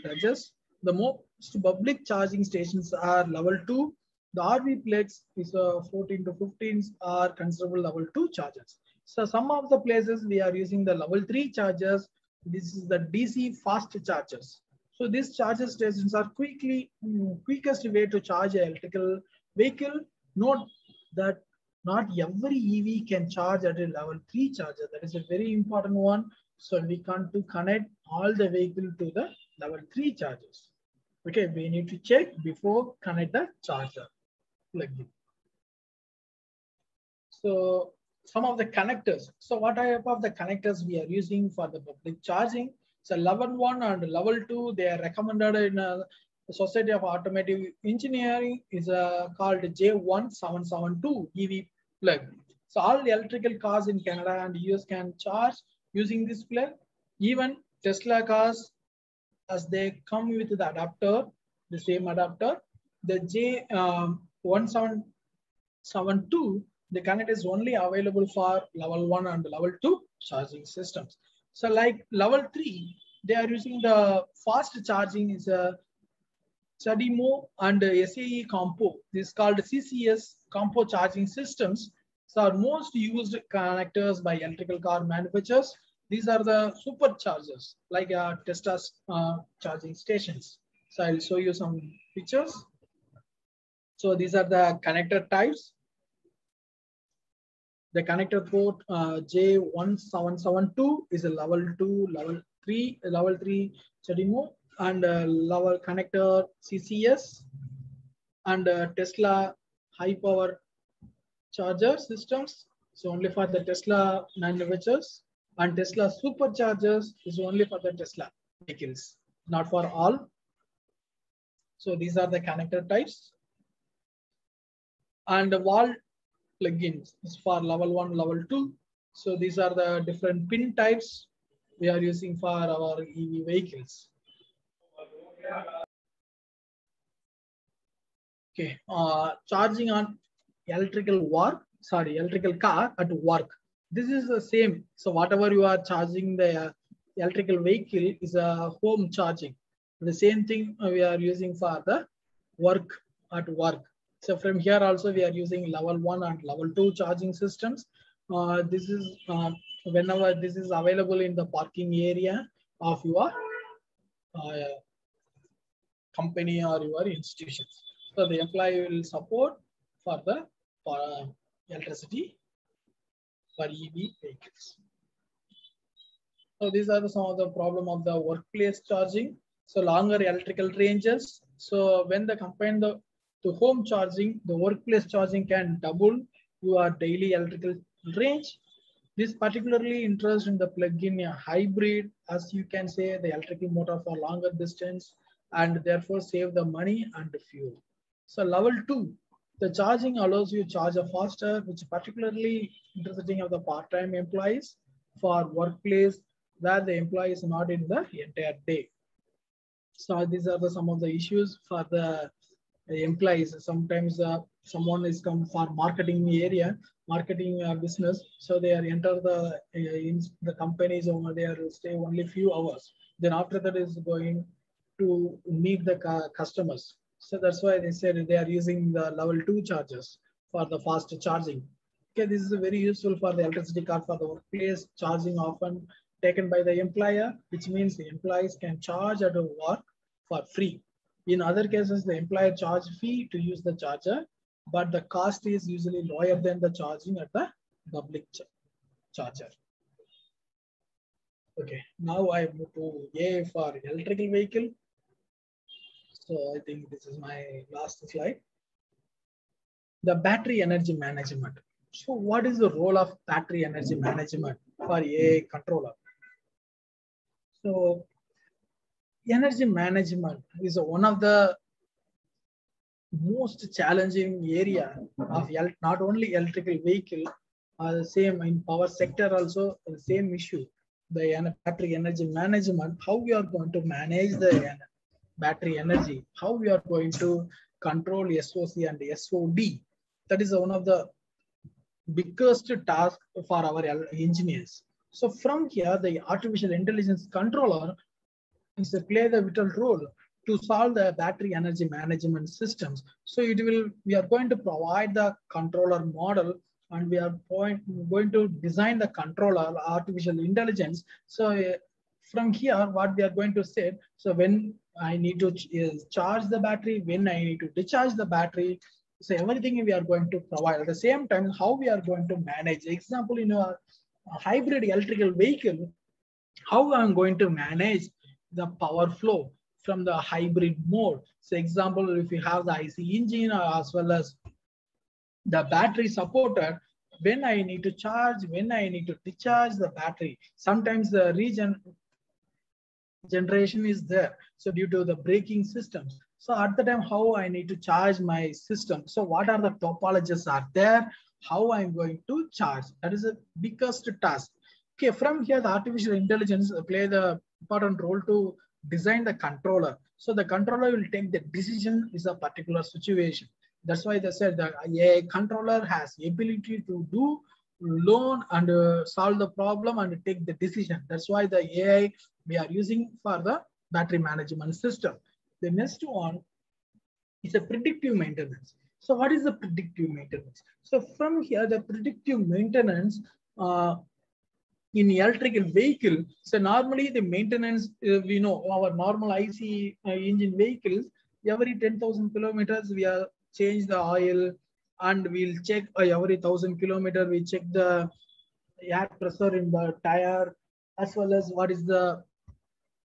garages. The most public charging stations are level 2. The RV plugs is 14 to 15 are considerable level 2 chargers. So some of the places we are using the level 3 chargers. This is the DC fast chargers. So these charger stations are quickest way to charge an electrical vehicle. Note that not every EV can charge at a level 3 charger. That is a very important one. So we can't connect all the vehicle to the level 3 chargers. Okay, we need to check before connect the charger. Like this. So some of the connectors. So what type of the connectors we are using for the public charging? So level 1 and level 2, they are recommended in the Society of Automotive Engineering is called J1772 EV plug. So all the electrical cars in Canada and US can charge using this plug. Even Tesla cars, as they come with the adapter, the same adapter, the J1772, the connector is only available for level 1 and level 2 charging systems. So like level 3, they are using the fast charging is CHAdeMO and SAE Compo. This is called CCS Compo charging systems. So are most used connectors by electrical car manufacturers. These are the superchargers like Tesla's charging stations. So I'll show you some pictures. So these are the connector types. The connector port J1772 is a level 2, level 3 CHAdeMO, and level connector CCS, and Tesla high power charger systems. So only for the Tesla manufacturers, and Tesla superchargers is only for the Tesla vehicles, not for all. So these are the connector types. And the wall plugins is for level 1, level 2. So these are the different pin types we are using for our EV vehicles. Okay, charging on electrical car at work. This is the same. So whatever you are charging the electrical vehicle is a home charging. The same thing we are using for the work at work. So from here also we are using level 1 and level 2 charging systems. This is whenever this is available in the parking area of your company or your institutions. So the employee will support for the electricity for EV vehicles. So these are some of the problem of the workplace charging. So longer electrical ranges. So when the combine the home charging, the workplace charging can double your daily electrical range. This particularly interest in the plug-in hybrid, as you can say, the electrical motor for longer distance, and therefore save the money and the fuel. So level 2, the charging allows you to charge a faster, which is particularly interesting of the part-time employees for workplace where the employee is not in the entire day. So these are some of the issues for the employees. Sometimes someone is come for marketing area, marketing business. So they are enter the companies over there, stay only few hours. Then after that is going to meet the customers. So that's why they said they are using the level 2 chargers for the fast charging. Okay, this is very useful for the electricity card for the workplace charging, often taken by the employer, which means the employees can charge at work for free. In other cases, the employer charge fee to use the charger, but the cost is usually lower than the charging at the public charger. Okay, now I move to A for electrical vehicle. So I think this is my last slide. The battery energy management. So what is the role of battery energy management for a controller? So energy management is one of the most challenging area of not only electrical vehicle, the same in power sector also, the same issue. The battery energy management, how we are going to manage the battery energy, how we are going to control SOC and SOD. That is one of the biggest task for our engineers. So from here, the artificial intelligence controller is to play the vital role to solve the battery energy management systems. So we are going to provide the controller model, and we are going to design the controller artificial intelligence. So from here, what we are going to say, so when I need to charge the battery, when I need to discharge the battery, so everything we are going to provide. At the same time, how we are going to manage. Example, in a hybrid electrical vehicle, how I'm going to manage the power flow from the hybrid mode. So example, if you have the IC engine as well as the battery supported, when I need to charge, when I need to discharge the battery, sometimes the generation is there. So due to the braking systems. So at the time, how I need to charge my system. So what are the topologies are there? How I'm going to charge? That is the biggest task. Okay, from here, the artificial intelligence play the important role to design the controller. So the controller will take the decision in a particular situation. That's why they said that a controller has the ability to do learn and solve the problem and take the decision. That's why the AI we are using for the battery management system. The next one, It's a predictive maintenance. So what is the predictive maintenance? So from here, the predictive maintenance in electrical vehicle. So normally the maintenance, we know our normal IC engine vehicles, every 10,000 kilometers, we are change the oil, and we'll check every 1,000 kilometer, we check the air pressure in the tire, as well as what is the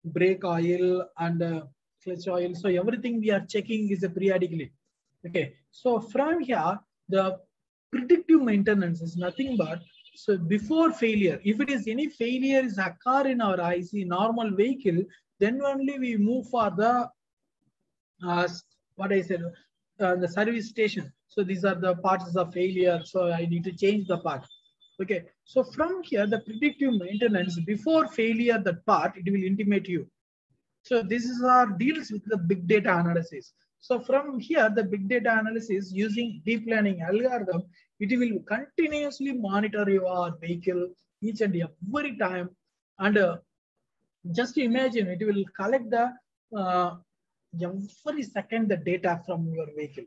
brake oil and clutch oil. So everything we are checking is periodically. Okay. So from here, the predictive maintenance is nothing but, so before failure, if it is any failure is occur in our IC normal vehicle, then only we move for the what I said, the service station. So these are the parts of failure. So I need to change the part. Okay. So from here, the predictive maintenance before failure, that part, it will intimate you. So this is our deals with the big data analysis. So from here, the big data analysis using deep learning algorithm, it will continuously monitor your vehicle each and every time. And just imagine, it will collect the every second the data from your vehicle.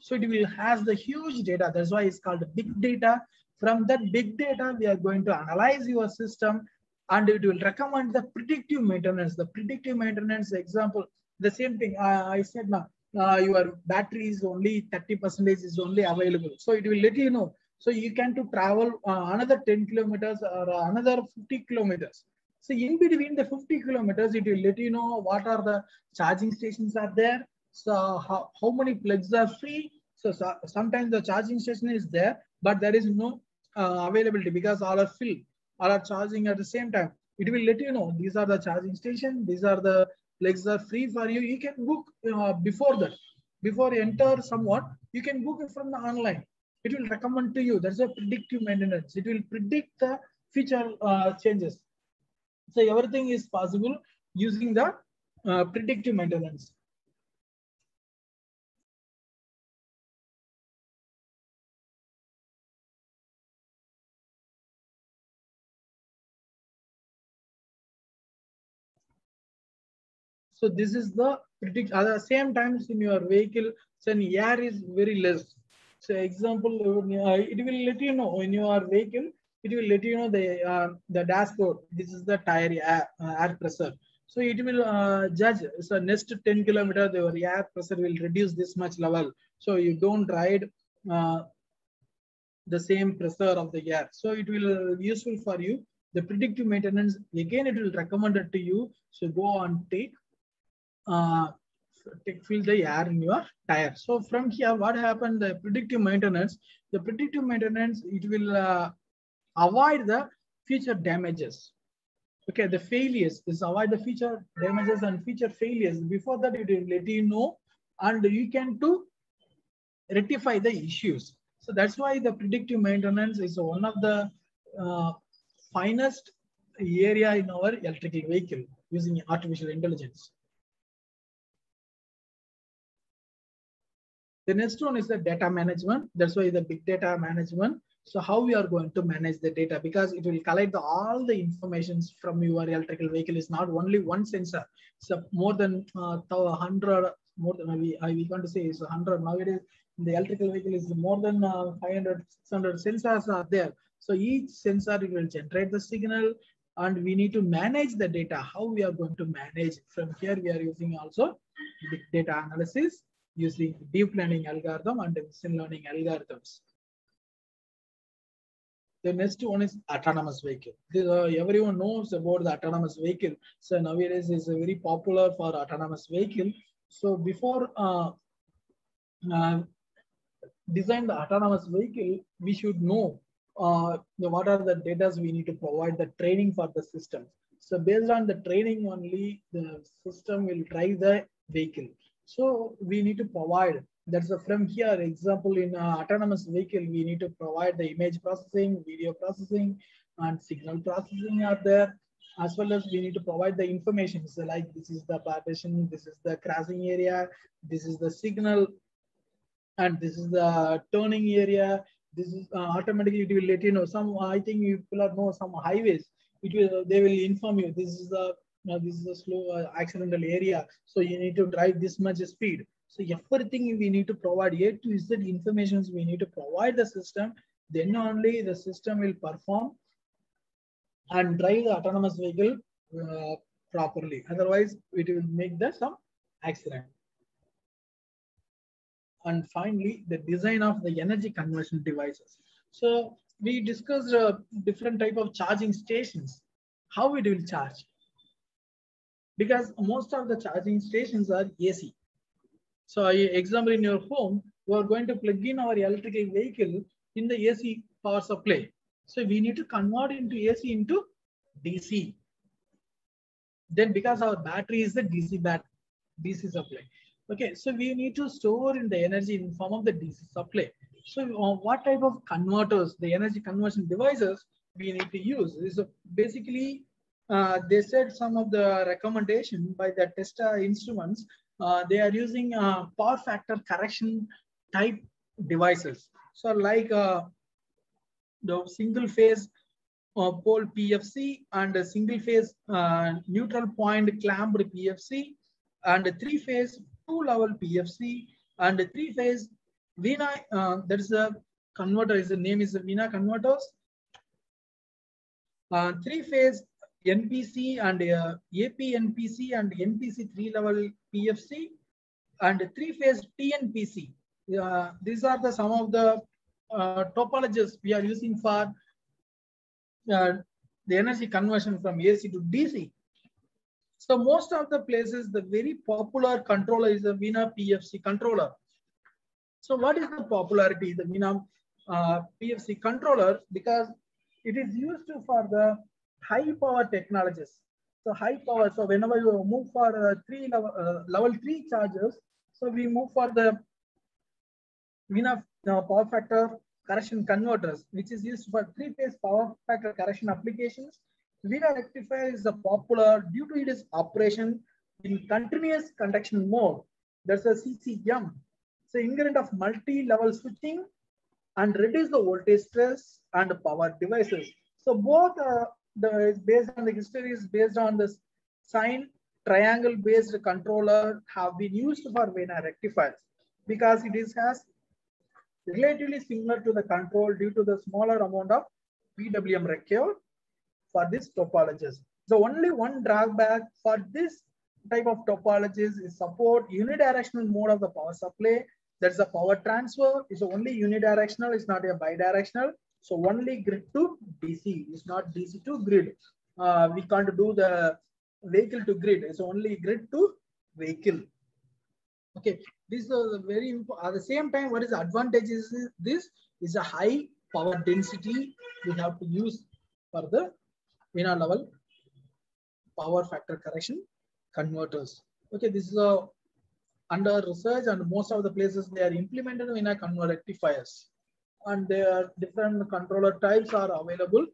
So it will has the huge data. That's why it's called big data. From that big data, we are going to analyze your system, and it will recommend the predictive maintenance. The predictive maintenance example, the same thing I said now, your battery is only 30% is only available. So it will let you know. So you can to travel another 10 kilometers or another 50 kilometers. So in between the 50 kilometers, it will let you know what are the charging stations are there. So how many plugs are free. So sometimes the charging station is there, but there is no availability because all are filled, all are charging at the same time. It will let you know these are the charging station, these are the plugs are free for you. You can book before that. Before you enter somewhat, you can book it from the online. It will recommend to you. That's a predictive maintenance. It will predict the future changes. So everything is possible using the predictive maintenance. So this is the predict. At the same times in your vehicle, so air is very less. So example, it will let you know in your vehicle. It will let you know the dashboard. This is the tire air pressure. So it will judge. So next 10 kilometers, your air pressure will reduce this much level. So you don't ride the same pressure of the air. So it will useful for you. The predictive maintenance, again, it will recommend it to you. So go and fill the air in your tire. So from here, what happened? The predictive maintenance, it will avoid the future damages. Okay, the failures is avoid the future damages and future failures. Before that, it will let you know, and you can to rectify the issues. So that's why the predictive maintenance is one of the finest area in our electrical vehicle using artificial intelligence. The next one is the data management. That's why the big data management. So how we are going to manage the data, because it will collect all the informations from your electrical vehicle. Is not only one sensor. So more than 100, more than we want to say is 100 nowadays. The electrical vehicle is more than 500, 600 sensors are there. So each sensor will generate the signal, and we need to manage the data. How we are going to manage? From here, we are using also big data analysis using deep learning algorithm and machine learning algorithms. The next one is autonomous vehicle. Everyone knows about the autonomous vehicle. So nowadays is very popular for autonomous vehicle. So before design the autonomous vehicle, we should know what are the data we need to provide the training for the system. So based on the training only, the system will drive the vehicle. So we need to provide, that's from here, example in autonomous vehicle, we need to provide the image processing, video processing, and signal processing are there, as well as we need to provide the information. So like this is the partition, this is the crossing area, this is the signal, and this is the turning area. This is automatically it will let you know. Some, I think you will know some highways. They will inform you. This is the slow accidental area. So you need to drive this much speed. So everything we need to provide A to Z information we need to provide the system. Then only the system will perform and drive the autonomous vehicle properly. Otherwise, it will make some accident. And finally, the design of the energy conversion devices. So we discussed different type of charging stations. How it will charge? Because most of the charging stations are AC. So, example, in your home, we are going to plug in our electrical vehicle in the AC power supply. So we need to convert into AC into DC. Then because our battery is the DC supply. Okay, so we need to store in the energy in form of the DC supply. So what type of converters, the energy conversion devices we need to use? Is basically they said some of the recommendation by the test instruments. They are using power factor correction type devices. So like the single phase pole PFC and a single phase neutral point clamped PFC and a 3-phase 2-level PFC and a 3-phase VINA. That is a converter. The name is VINA converters. 3-phase NPC and AP-NPC and NPC 3-level PFC and 3-phase TNPC. These are some of the topologies we are using for the energy conversion from AC to DC. So most of the places, the very popular controller is the VINA PFC controller. So what is the popularity, the VINA PFC controller? Because it is used for the high power technologies. So high power, so whenever you move for level 3 chargers, so we move for the VINA power factor correction converters, which is used for 3-phase power factor correction applications. VINA rectifier is popular due to its operation in continuous conduction mode. That's a CCM. So ingredient of multi-level switching and reduce the voltage stress and power devices. So both based on the history is based on the sine triangle based controller have been used for VINA rectifiers because it has relatively similar to the control due to the smaller amount of PWM required for this topologies. So only one drawback for this type of topologies is support unidirectional mode of the power supply. That's the power transfer is only unidirectional, it's not a bidirectional. So only grid to DC, it's not DC to grid. We can't do the vehicle to grid, it's only grid to vehicle. Okay, this is very important. At the same time, what is the advantage is this is a high power density we have to use for the VINA level power factor correction converters. Okay, this is under research and most of the places they are implemented VINA converter rectifiers and their different controller types are available.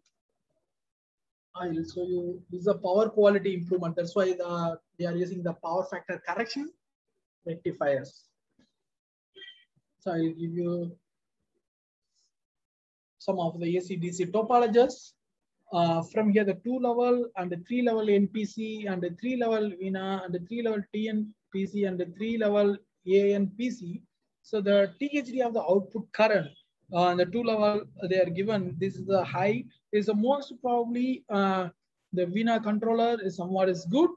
I will show you. This is a power quality improvement. That's why they are using the power factor correction rectifiers. So I will give you some of the AC/DC topologies. From here, the 2-level and the 3-level NPC and the 3-level VINA and the 3-level TNPC and the 3-level ANPC. So the THD of the output current on the 2-level they are given. This is the high. Is the most probably the VINA controller is somewhat is good.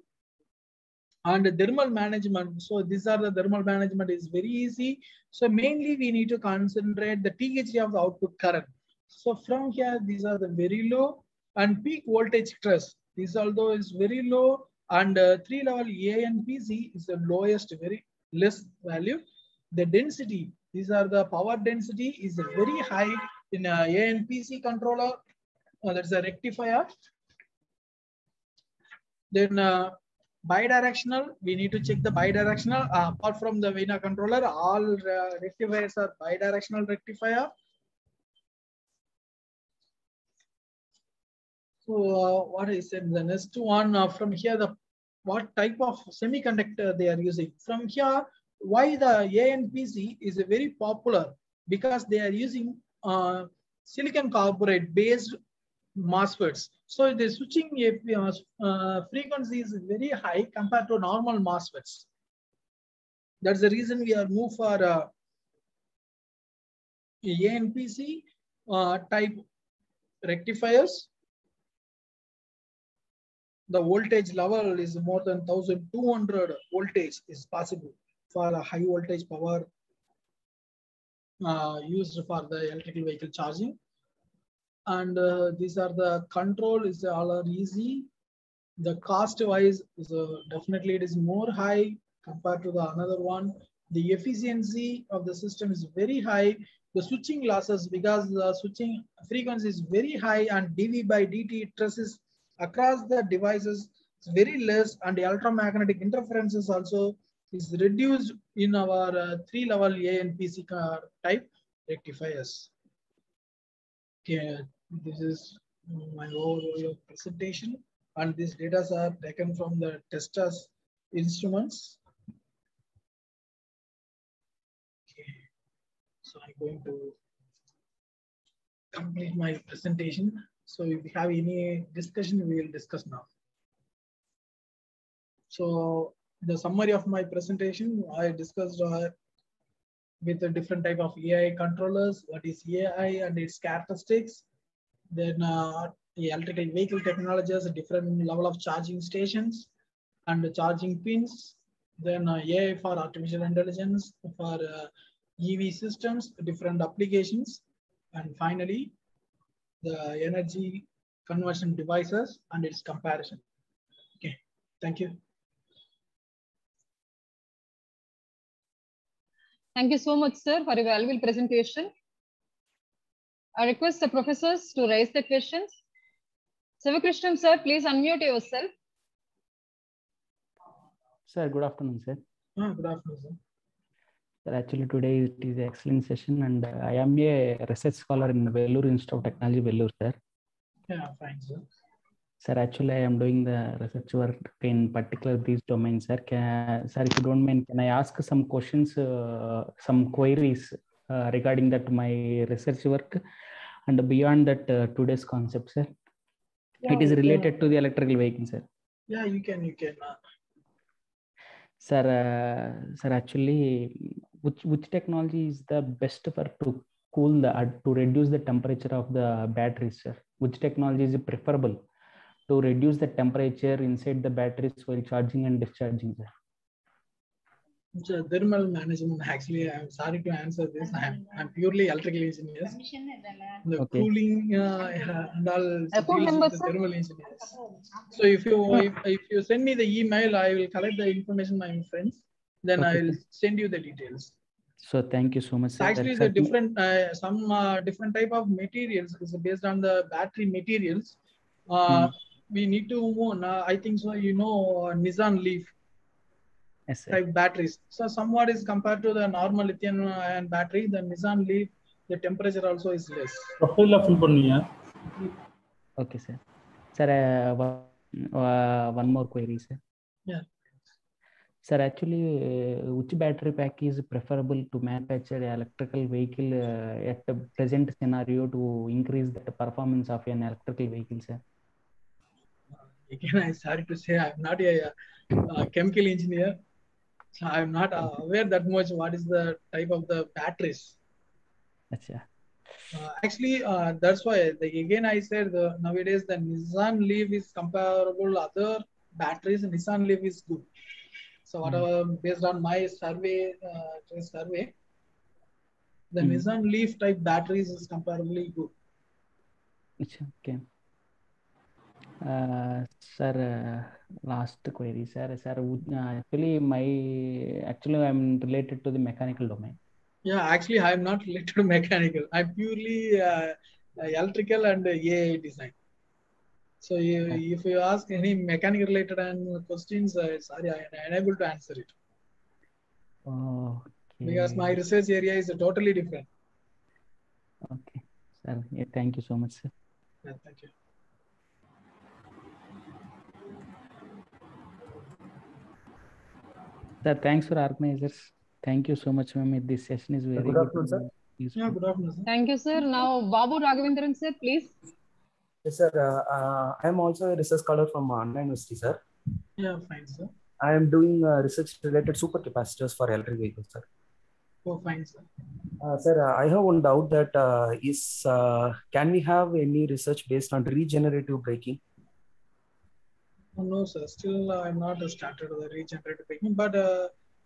And the thermal management. So these are the thermal management is very easy. So mainly we need to concentrate the THD of the output current. So from here, these are the very low and peak voltage stress. This although is very low and 3-level ANPC is the lowest, very less value. The density, these are the power density is very high in ANPC controller. That's a rectifier. Then bidirectional, we need to check the bidirectional. Apart from the VINA controller, all rectifiers are bidirectional rectifier. So what is it? The next one from here, what type of semiconductor they are using. From here, why the ANPC is very popular? Because they are using silicon carbide based MOSFETs. So the switching frequency is very high compared to normal MOSFETs. That's the reason we are moved for ANPC type rectifiers. The voltage level is more than 1200 voltage is possible for a high voltage power used for the electrical vehicle charging. And these are the control is all are easy. The cost wise is definitely it is more high compared to the another one. The efficiency of the system is very high. The switching losses, because the switching frequency is very high and dV by dt traces across the devices is very less, and the electromagnetic interferences also is reduced in our 3-level ANPC type rectifiers. Okay, this is my overall presentation, and these data are taken from the testers instruments. Okay, so I'm going to complete my presentation. So if you have any discussion, we will discuss now. So the summary of my presentation, I discussed with a different type of AI controllers, what is AI and its characteristics. Then the electrical vehicle technologies, a different level of charging stations and the charging pins. Then AI for artificial intelligence, for EV systems, different applications. And finally, the energy conversion devices and its comparison. Okay, thank you. Thank you so much, sir, for your valuable presentation. I request the professors to raise the questions. Sivakrishnan, sir, please unmute yourself. Sir, good afternoon, sir. Good afternoon, sir. Sir, actually today it is an excellent session, and I am a research scholar in Vellore Institute of Technology, Vellore, sir. Yeah, fine, sir. Sir, actually I am doing the research work in particular these domains, sir. Sir, if you don't mind, can I ask some questions, some queries regarding that my research work, and beyond that today's concept, sir? Yeah, it is related to the electrical vehicle, sir. Yeah, you can. Sir, sir, actually, which technology is the best for to cool to reduce the temperature of the batteries, sir? Which technology is preferable to reduce the temperature inside the batteries while charging and discharging, sir? So thermal management. Actually, I'm sorry to answer this. I'm purely electrical engineer. The Okay. cooling and all deals with the thermal engineers. So if you send me the email, I will collect the information, my friends. Then Okay, I will sir. send you the details. So thank you so much, sir. Actually, the different some different type of materials is based on the battery materials. We need to move on. I think so. You know, Nissan Leaf. Yes, sir. Type batteries. So somewhat is compared to the normal lithium ion battery, the Nissan Leaf, the temperature also is less. Okay, sir. Sir, one more query, sir. Yeah. Sir, actually, which battery pack is preferable to manufacture an electrical vehicle at the present scenario to increase the performance of an electrical vehicle, sir? Again, I'm sorry to say, I'm not a chemical engineer. So I'm not aware that much what is the type of the batteries. Achha. Actually, that's why again I said nowadays the Nissan Leaf is comparable other batteries. Nissan Leaf is good. So whatever based on my survey, the Nissan Leaf type batteries is comparably good. Okay. Sir, last query, sir. Sir, actually I'm related to the mechanical domain. Yeah, actually I'm not related to mechanical. I'm purely electrical and AI design. So if you ask any mechanical related questions, sorry, I'm unable to answer it. Okay. Because my research area is totally different. Okay, sir. Yeah, thank you so much, sir. Yeah, thank you. Sir, thanks for organizers. Thank you so much, ma'am. This session is very good afternoon, sir. Useful. Yeah, good afternoon, sir. Thank you, sir. Now, Babu Raghavendran, sir, please. Yes, sir. I'm also a research scholar from Anna University, sir. Yeah, fine, sir. I am doing research related supercapacitors for electric vehicles, sir. Oh, fine, sir. Sir, I have one doubt that can we have any research based on regenerative braking? Oh, no, sir. Still, I'm not started the regenerative braking, but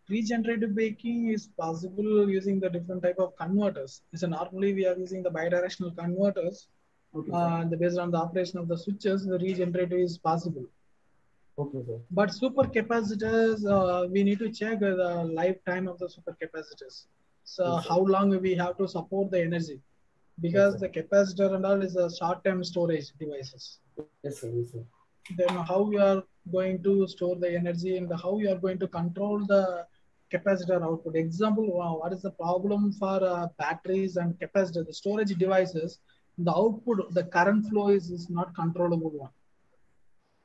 regenerative braking is possible using the different type of converters. So normally we are using the bidirectional converters. Okay, Based on the operation of the switches, the regenerative is possible. okay, sir. But supercapacitors, we need to check the lifetime of the supercapacitors. So Yes, sir. how long we have to support the energy, because Yes, the capacitor and all is a short-term storage devices. Yes, sir. Yes, sir. Then how you are going to store the energy and how you are going to control the capacitor output. Example, what is the problem for batteries and capacitor, the storage devices? The output, the current flow is not controllable one.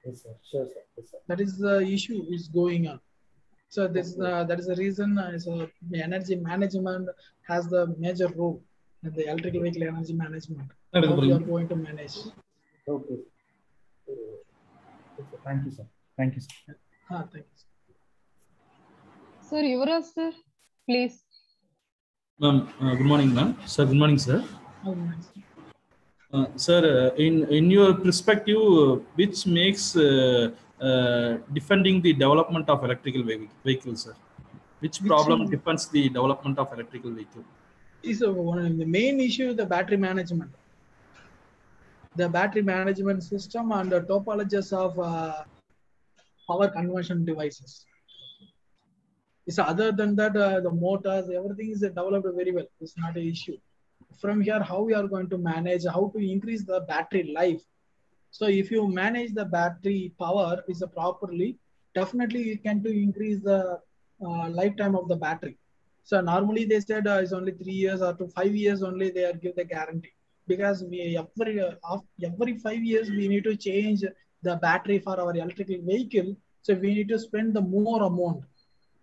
Yes, sir. Sure, sir. Yes, sir. That is the issue is going on. So this that is the reason so the energy management has the major role in the electric vehicle energy management. How we are going to manage. Okay. Thank you, sir. Thank you, sir. Thank you. Sir, Yuvraj, sir, please. Ma'am, good morning, ma'am. Sir, good morning, sir. Good morning, sir. Sir, in your perspective, which makes defending the development of electrical vehicles, sir? Which problem defends the development of electrical vehicle? Is one of the main issue the battery management. The battery management system and the topologies of power conversion devices. It's other than that, the motors, everything is developed very well. It's not an issue. From here, how we are going to manage, how to increase the battery life. So if you manage the battery power is properly, definitely you can to increase the lifetime of the battery. So normally they said it's only 3 years or to 5 years only they are give the guarantee, because we every 5 years we need to change the battery for our electrical vehicle. So we need to spend the more amount.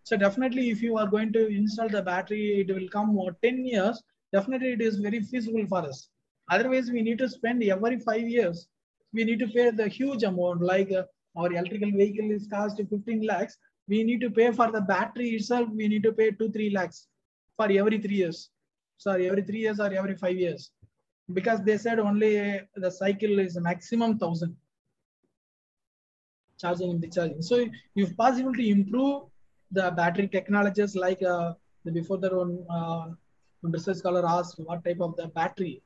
So definitely if you are going to install the battery, it will come more 10 years. Definitely it is very feasible for us. Otherwise we need to spend every 5 years. We need to pay the huge amount, like our electrical vehicle is cost 15 lakhs. We need to pay for the battery itself. We need to pay 2-3 lakhs for every 3 years. Sorry, every 3 years or every 5 years. Because they said only the cycle is maximum 1,000 charging and discharging. So if possible to improve the battery technologies, like before that one research scholar asked what type of the battery,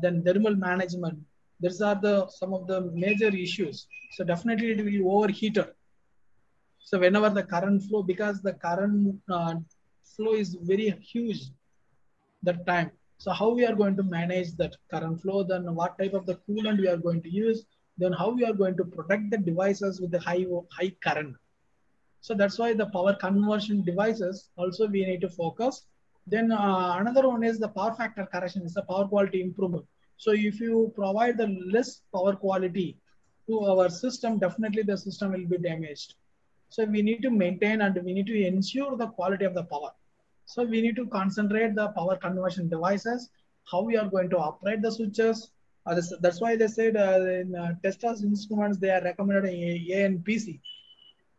then thermal management. These are some of the major issues. So definitely it will be overheated. So whenever the current flow, because the current flow is very huge that time. So how we are going to manage that current flow, then what type of the coolant we are going to use, then how we are going to protect the devices with the high current. So that's why the power conversion devices also we need to focus. Then another one is the power factor correction, is the power quality improvement. So if you provide the less power quality to our system, definitely the system will be damaged. So we need to maintain and we need to ensure the quality of the power. So we need to concentrate the power conversion devices, how we are going to operate the switches. That's why they said in Tesla's instruments, they are recommended ANPC.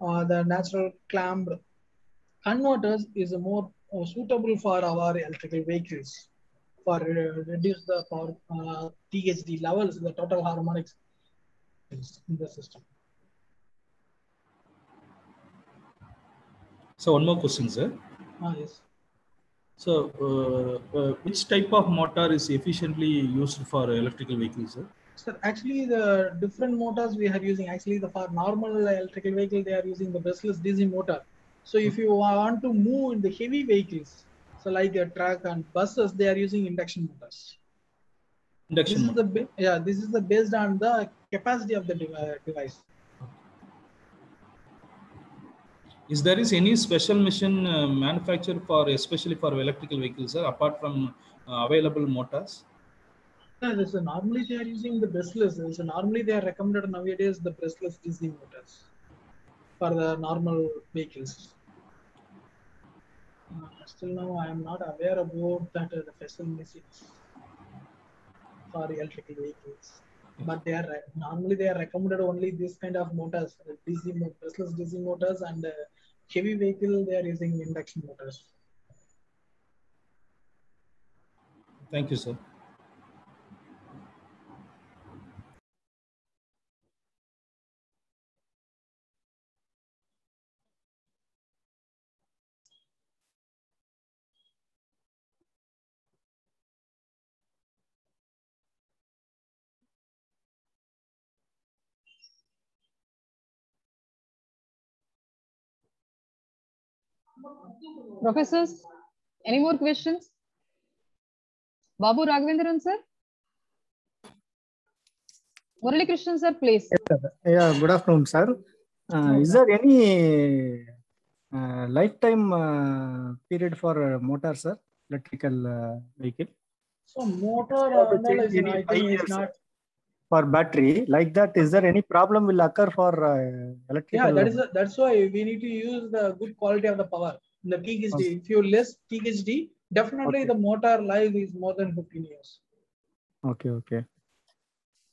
The natural clamped converters is more suitable for our electrical vehicles for reduce the power THD levels, the total harmonics in the system. So one more question, sir. Yes. So which type of motor is efficiently used for electrical vehicles, sir? Sir, actually the different motors we are using, actually for normal electrical vehicle, they are using the brushless DC motor. So if you want to move in the heavy vehicles, so like a truck and buses, they are using induction motors. This is the based on the capacity of the device. Is there any special machine manufactured for especially for electrical vehicles, sir, apart from available motors? So normally they are using the brushless. So normally they are recommended nowadays the brushless DC motors for the normal vehicles. Still now I am not aware about that the facilities for electrical vehicles. but normally they are recommended only this kind of motors, DC brushless DC motors, and heavy vehicle they are using induction motors. Thank you, sir. Professors, any more questions? Babu Raghavendran sir? Murali Krishnan sir, please. Yes, sir. Yeah, good afternoon, sir. Is there any lifetime period for motor, sir? Electrical vehicle? So motor analysis, I think is not for battery like that. Is there any problem will occur for electrical? Yeah, that's why we need to use the good quality of the power. The THD, Okay. if you less THD, definitely Okay. the motor life is more than 15 years. Okay, okay.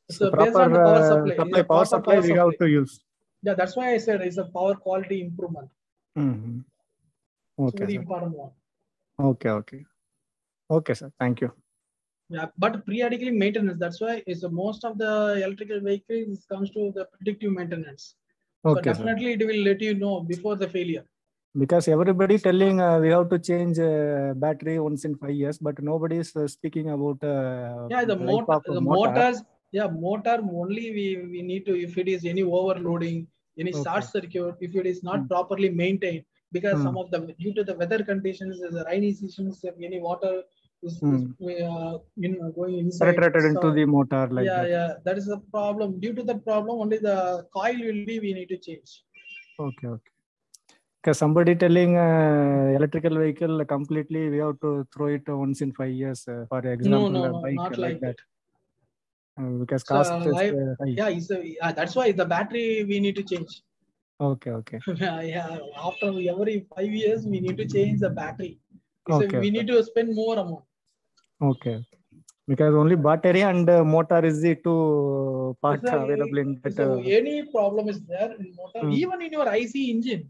So proper based on the power supply, power supply we have to use. Yeah, that's why I said it's a power quality improvement. Mm-hmm. It's Okay, very sir. important one. Okay, okay. Okay, sir. Thank you. Yeah, but periodically maintenance. That's why is most of the electrical vehicles comes to the predictive maintenance. So Okay, definitely it will let you know before the failure. Because everybody telling we have to change battery once in 5 years, but nobody is speaking about the motors. Yeah, motor only we need to, if it is any overloading, any short circuit, if it is not properly maintained, because some of the due to the weather conditions, the rainy seasons, if any water is going inside, penetrated into the motor like that. Yeah, that is the problem. Due to that problem, only the coil will be we need to change. Okay, okay. Because somebody telling electrical vehicle completely we have to throw it once in 5 years, for example. No, bike not like that. Because cost is high. Yeah, that's why the battery we need to change. Okay, okay. Yeah, after every 5 years we need to change the battery. So Okay, we need to spend more amount. Okay. Because only battery and motor is the two parts available in that. So any problem is there in motor, even in your IC engine.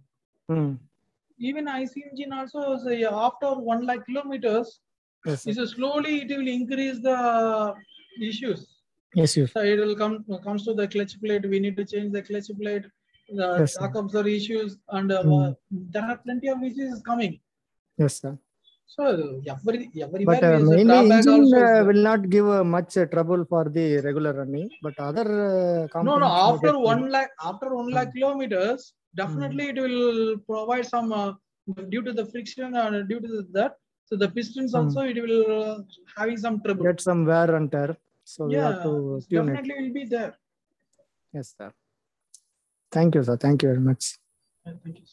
Even IC engine also, say, after 1 lakh kilometers, slowly it will increase the issues. Yes, yes. So it will comes to the clutch plate. We need to change the clutch plate. The shock absorber issues, and there are plenty of issues coming. Yes, sir. So everywhere but mainly engine will not give much trouble for the regular running, but other components. No. After 1 lakh kilometers, definitely it will provide some due to the friction and due to that. So the pistons also it will having some trouble. Get some wear and tear. So we have to tune it. Definitely will be there. Yes, sir. Thank you, sir. Thank you very much. Thank you.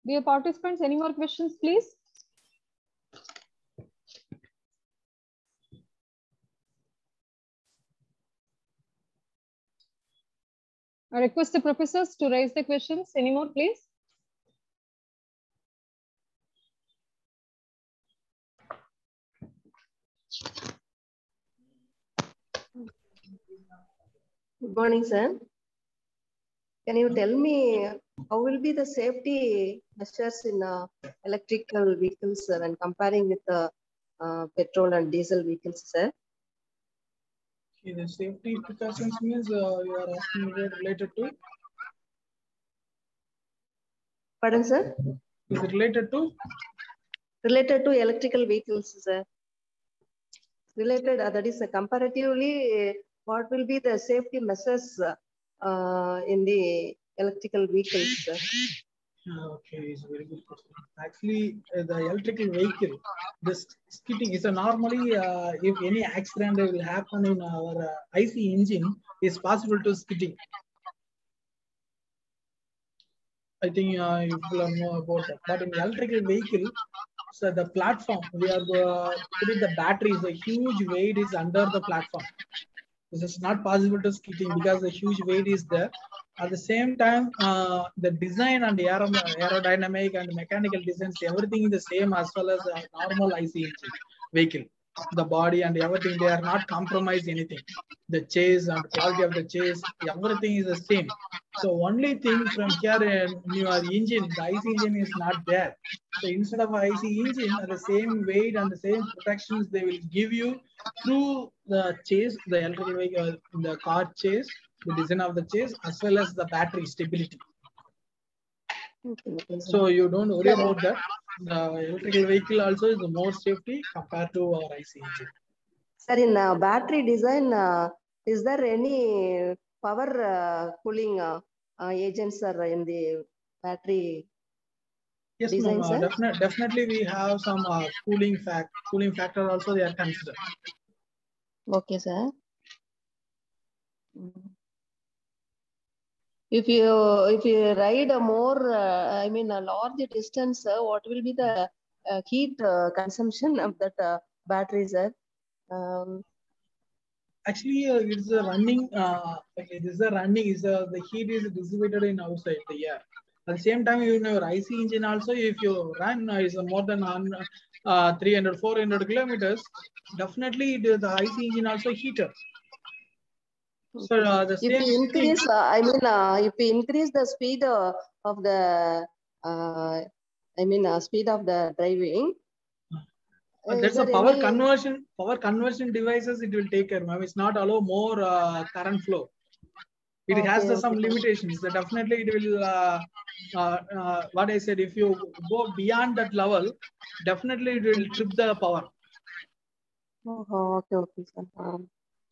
Dear participants, any more questions, please? I request the professors to raise the questions. Any more, please? Good morning, sir. Can you tell me how will be the safety measures in electrical vehicles, sir, and comparing with the petrol and diesel vehicles, sir? Okay, the safety precautions means you are asking related to? Pardon, sir? Is it related to? Related to electrical vehicles, sir. Related, that is comparatively, what will be the safety measures in the electrical vehicles, sir? Okay, it's a very good question. Actually, the electrical vehicle, this skidding is a normally, if any accident will happen in our IC engine, it's possible to skidding. I think you will know about that. But in electrical vehicle, so the platform, we are putting the batteries, the huge weight is under the platform. This is not possible to skidding because the huge weight is there. At the same time, the design and the aerodynamic and mechanical designs, everything is the same as well as a normal IC engine vehicle. The body and everything, they are not compromise anything. The chase and quality of the chase, everything is the same. So only thing from here in your engine, the IC engine is not there. So instead of IC engine, the same weight and the same protections they will give you through the chase, the electrical vehicle, the car chase, the design of the chase, as well as the battery stability. So you don't worry about that. The electrical vehicle also is more safety compared to our IC engine. Sir, in battery design, is there any power cooling agents are in the battery? Yes, design, ma'am. Definitely, we have some cooling factor also they are considered. Okay, sir. If you ride a more, I mean, a large distance, what will be the heat consumption of that battery, sir? Actually, it's a running. The heat is dissipated in outside the air. At the same time, in your IC engine also, if you run is more than 300, 400 kilometers, definitely the IC engine also heated. So the same if you increase, if you increase the speed of the, speed of the driving. That's a power conversion devices. It will take care, ma'am. It's not allow more current flow. It has some limitations. Definitely, it will. What I said, if you go beyond that level, definitely it will trip the power. Okay, sir.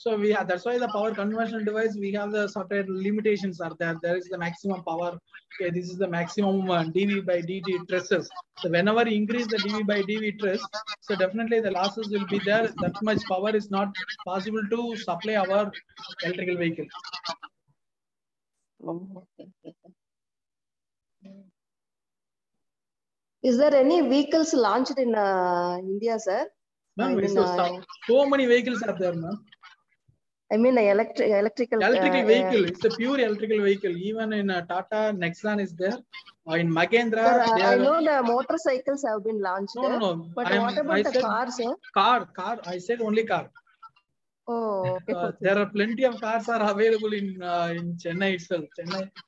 So we have, that's why the power conversion device, we have the separate limitations are there. There is the maximum power. Okay, this is the maximum dV by dt stresses. So whenever you increase the dV by dV stress, so definitely the losses will be there. That much power is not possible to supply our electrical vehicle. Is there any vehicles launched in India, sir? So many vehicles are there, ma'am. I mean, electrical vehicle. It's a pure electrical vehicle. Even in Tata, Nexon is there. In Mahindra, sir, I know the motorcycles have been launched. No. But what about the cars, sir? Car. I said only car. Oh, okay. There are plenty of cars are available in Chennai itself.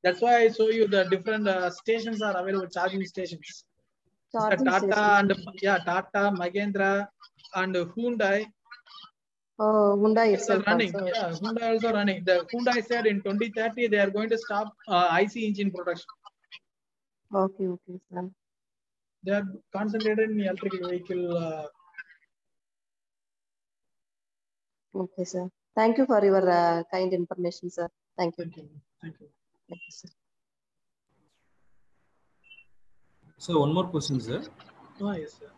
That's why I show you the different stations are available, charging stations. Tata, Mahindra, and Hyundai. Oh, Hyundai itself running. Also. Yeah, Hyundai also running. The Hyundai said in 2030 they are going to stop IC engine production. Okay, sir. They are concentrated in electrical vehicle. Okay, sir. Thank you for your kind information, sir. Thank you. Thank you, sir. So one more question, sir. Yes, sir.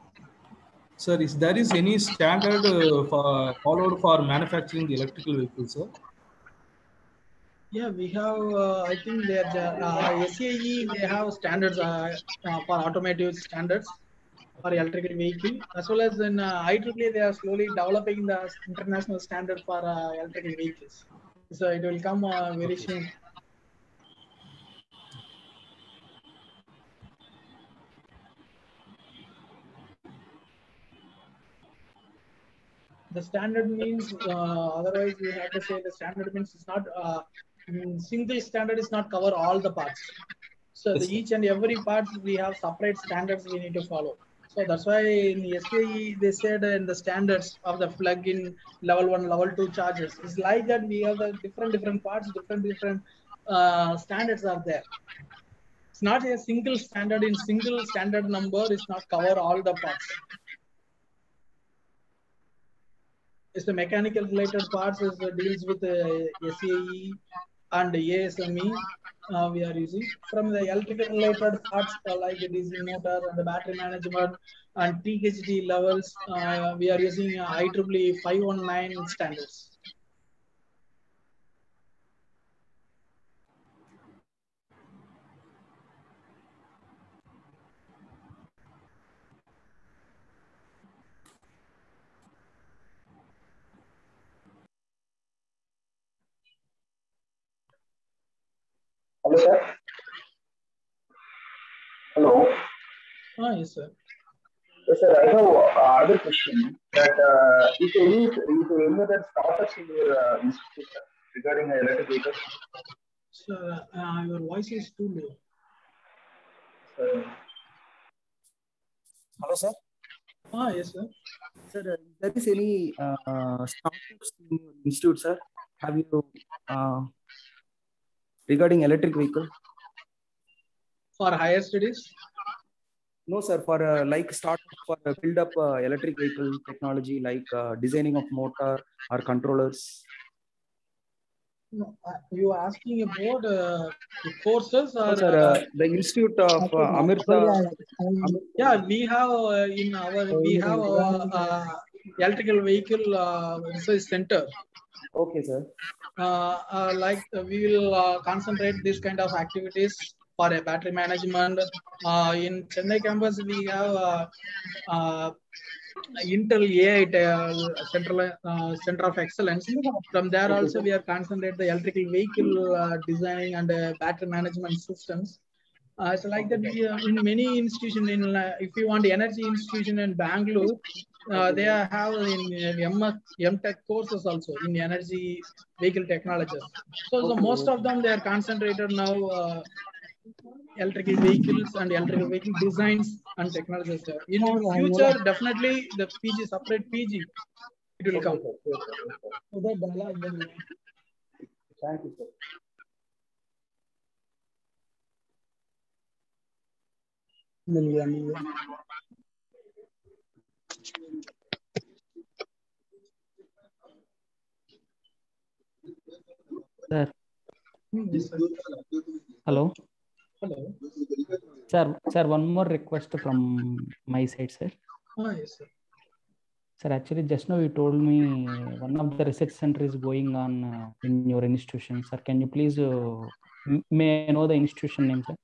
Sir, is there any standard followed for manufacturing the electrical vehicles, sir? Yeah, we have. I think they are SAE. They have standards for automotive standards for electrical vehicle, as well as in IEEE. They are slowly developing the international standard for electrical vehicles. So it will come very soon. The standard means, otherwise we have to say the standard means it's not single standard is not cover all the parts. So each and every part we have separate standards we need to follow. So that's why in the SAE they said in the standards of the plug-in level 1, level 2 chargers. It's like that we have the different parts, different standards are there. It's not a single standard. In single standard number is not cover all the parts. It's the mechanical related parts is deals with SAE and ASME we are using. From the electrical related parts like DC motor and the battery management and THD levels, we are using IEEE 519 standards. Hello, sir. Hello. Yes, sir. Yes, sir. I have other question. That is any other startups in your institute regarding electric vehicles? Sir, your voice is too low. Hello, sir. Yes, sir. Sir, there is any startups in your institute, sir? Have you regarding electric vehicle? For higher studies? No, sir. For like startup for build up electric vehicle technology, like designing of motor or controllers. No, you are asking about the courses or? No, sir, the Institute of Amrita. Yeah, we have in our electrical vehicle research center. Okay, sir. Like we will concentrate this kind of activities for a battery management. In Chennai campus, we have Intel AI Center of Excellence. From there also we are concentrate the electrical vehicle designing and battery management systems. So like that, we, in many institutions, in if you want energy institution in Bangalore, they have in MTech courses also in energy vehicle technologies. So most of them they are concentrated now. Electrical vehicles and electrical vehicle designs and technologies. In future, definitely the PG, separate PG, it will come. Thank you, sir. Sir. Yes, sir. Hello. Hello. Sir, one more request from my side, sir. Yes, sir. Sir, actually, just now you told me one of the research center is going on in your institution. Sir, can you please, may I know the institution name, sir?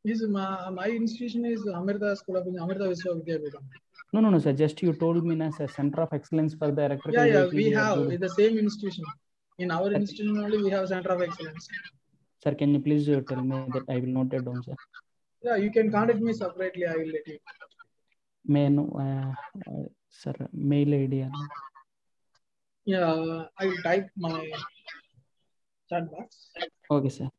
Yes, my institution is Amrita School of Amrita Vishwavidyapitham. No, sir. Just you told me as a center of excellence for the electrical Yeah, vehicle. we have the same institution. In our institution only, we have center of excellence. Sir, can you please tell me that I will note it down, sir? Yeah, you can contact me separately. I will let you. May I know, sir, mail ID? Yeah, I will type my chat box. Okay, sir.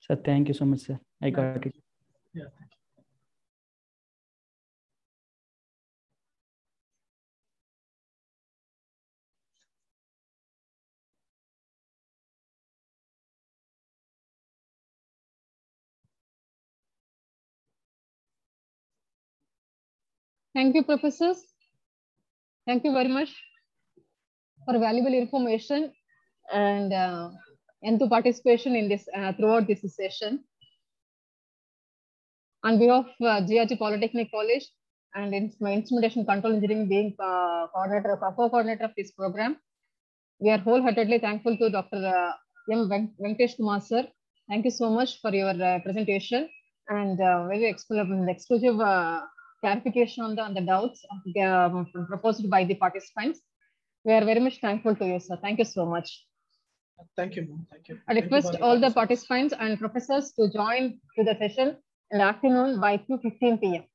Sir, thank you so much, sir. I got it. Yeah, thank you. Thank you, professors. Thank you very much for valuable information and into participation in this throughout this session. On behalf of GRT Polytechnic College and my Instrumentation Control Engineering being co-coordinator of this program, we are wholeheartedly thankful to Dr. M. Venkatesh Kumar sir. Thank you so much for your presentation and very exclusive clarification on the doubts proposed by the participants. We are very much thankful to you, sir. Thank you so much. Thank you, ma'am. Thank you. I request all the participants and professors to join to the session in the afternoon by 2:15 p.m.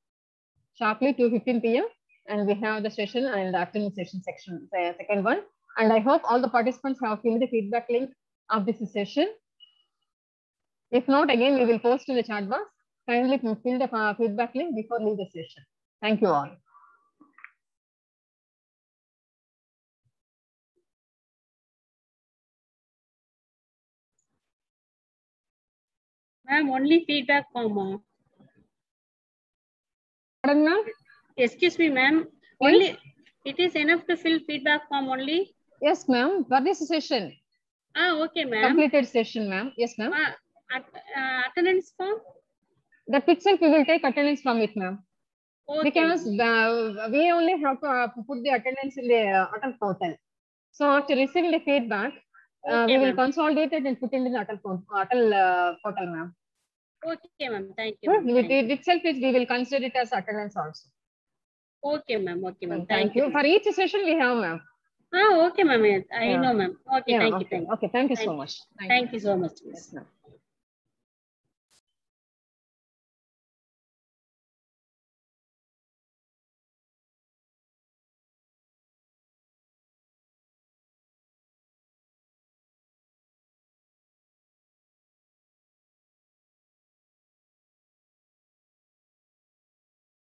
Sharply 2:15 p.m. And we have the session and the afternoon session section, the second one. And I hope all the participants have filled the feedback link of this session. If not, again, we will post in the chat box. Kindly fill the feedback link before leave the session. Thank you all. Ma'am, only feedback form. Pardon, ma'am? Excuse me, ma'am. Only it is enough to fill feedback form only. Yes, ma'am. For this session. Okay, ma'am. Completed session, ma'am. Yes, ma'am. Attendance form? That itself we will take attendance from it, ma'am. Okay, because we only have to put the attendance in the Atal portal. So after receiving the feedback, we will consolidate it and put it in the Atal portal, ma'am. Okay, ma'am. Thank you. With it itself, we will consider it as attendance also. Okay, ma'am. Okay, ma'am. Thank you. For each session, we have, ma'am. Okay, ma'am. I know, ma'am. Okay, thank you. Okay, thank you so much. Thank you so much. Yes, ma'am.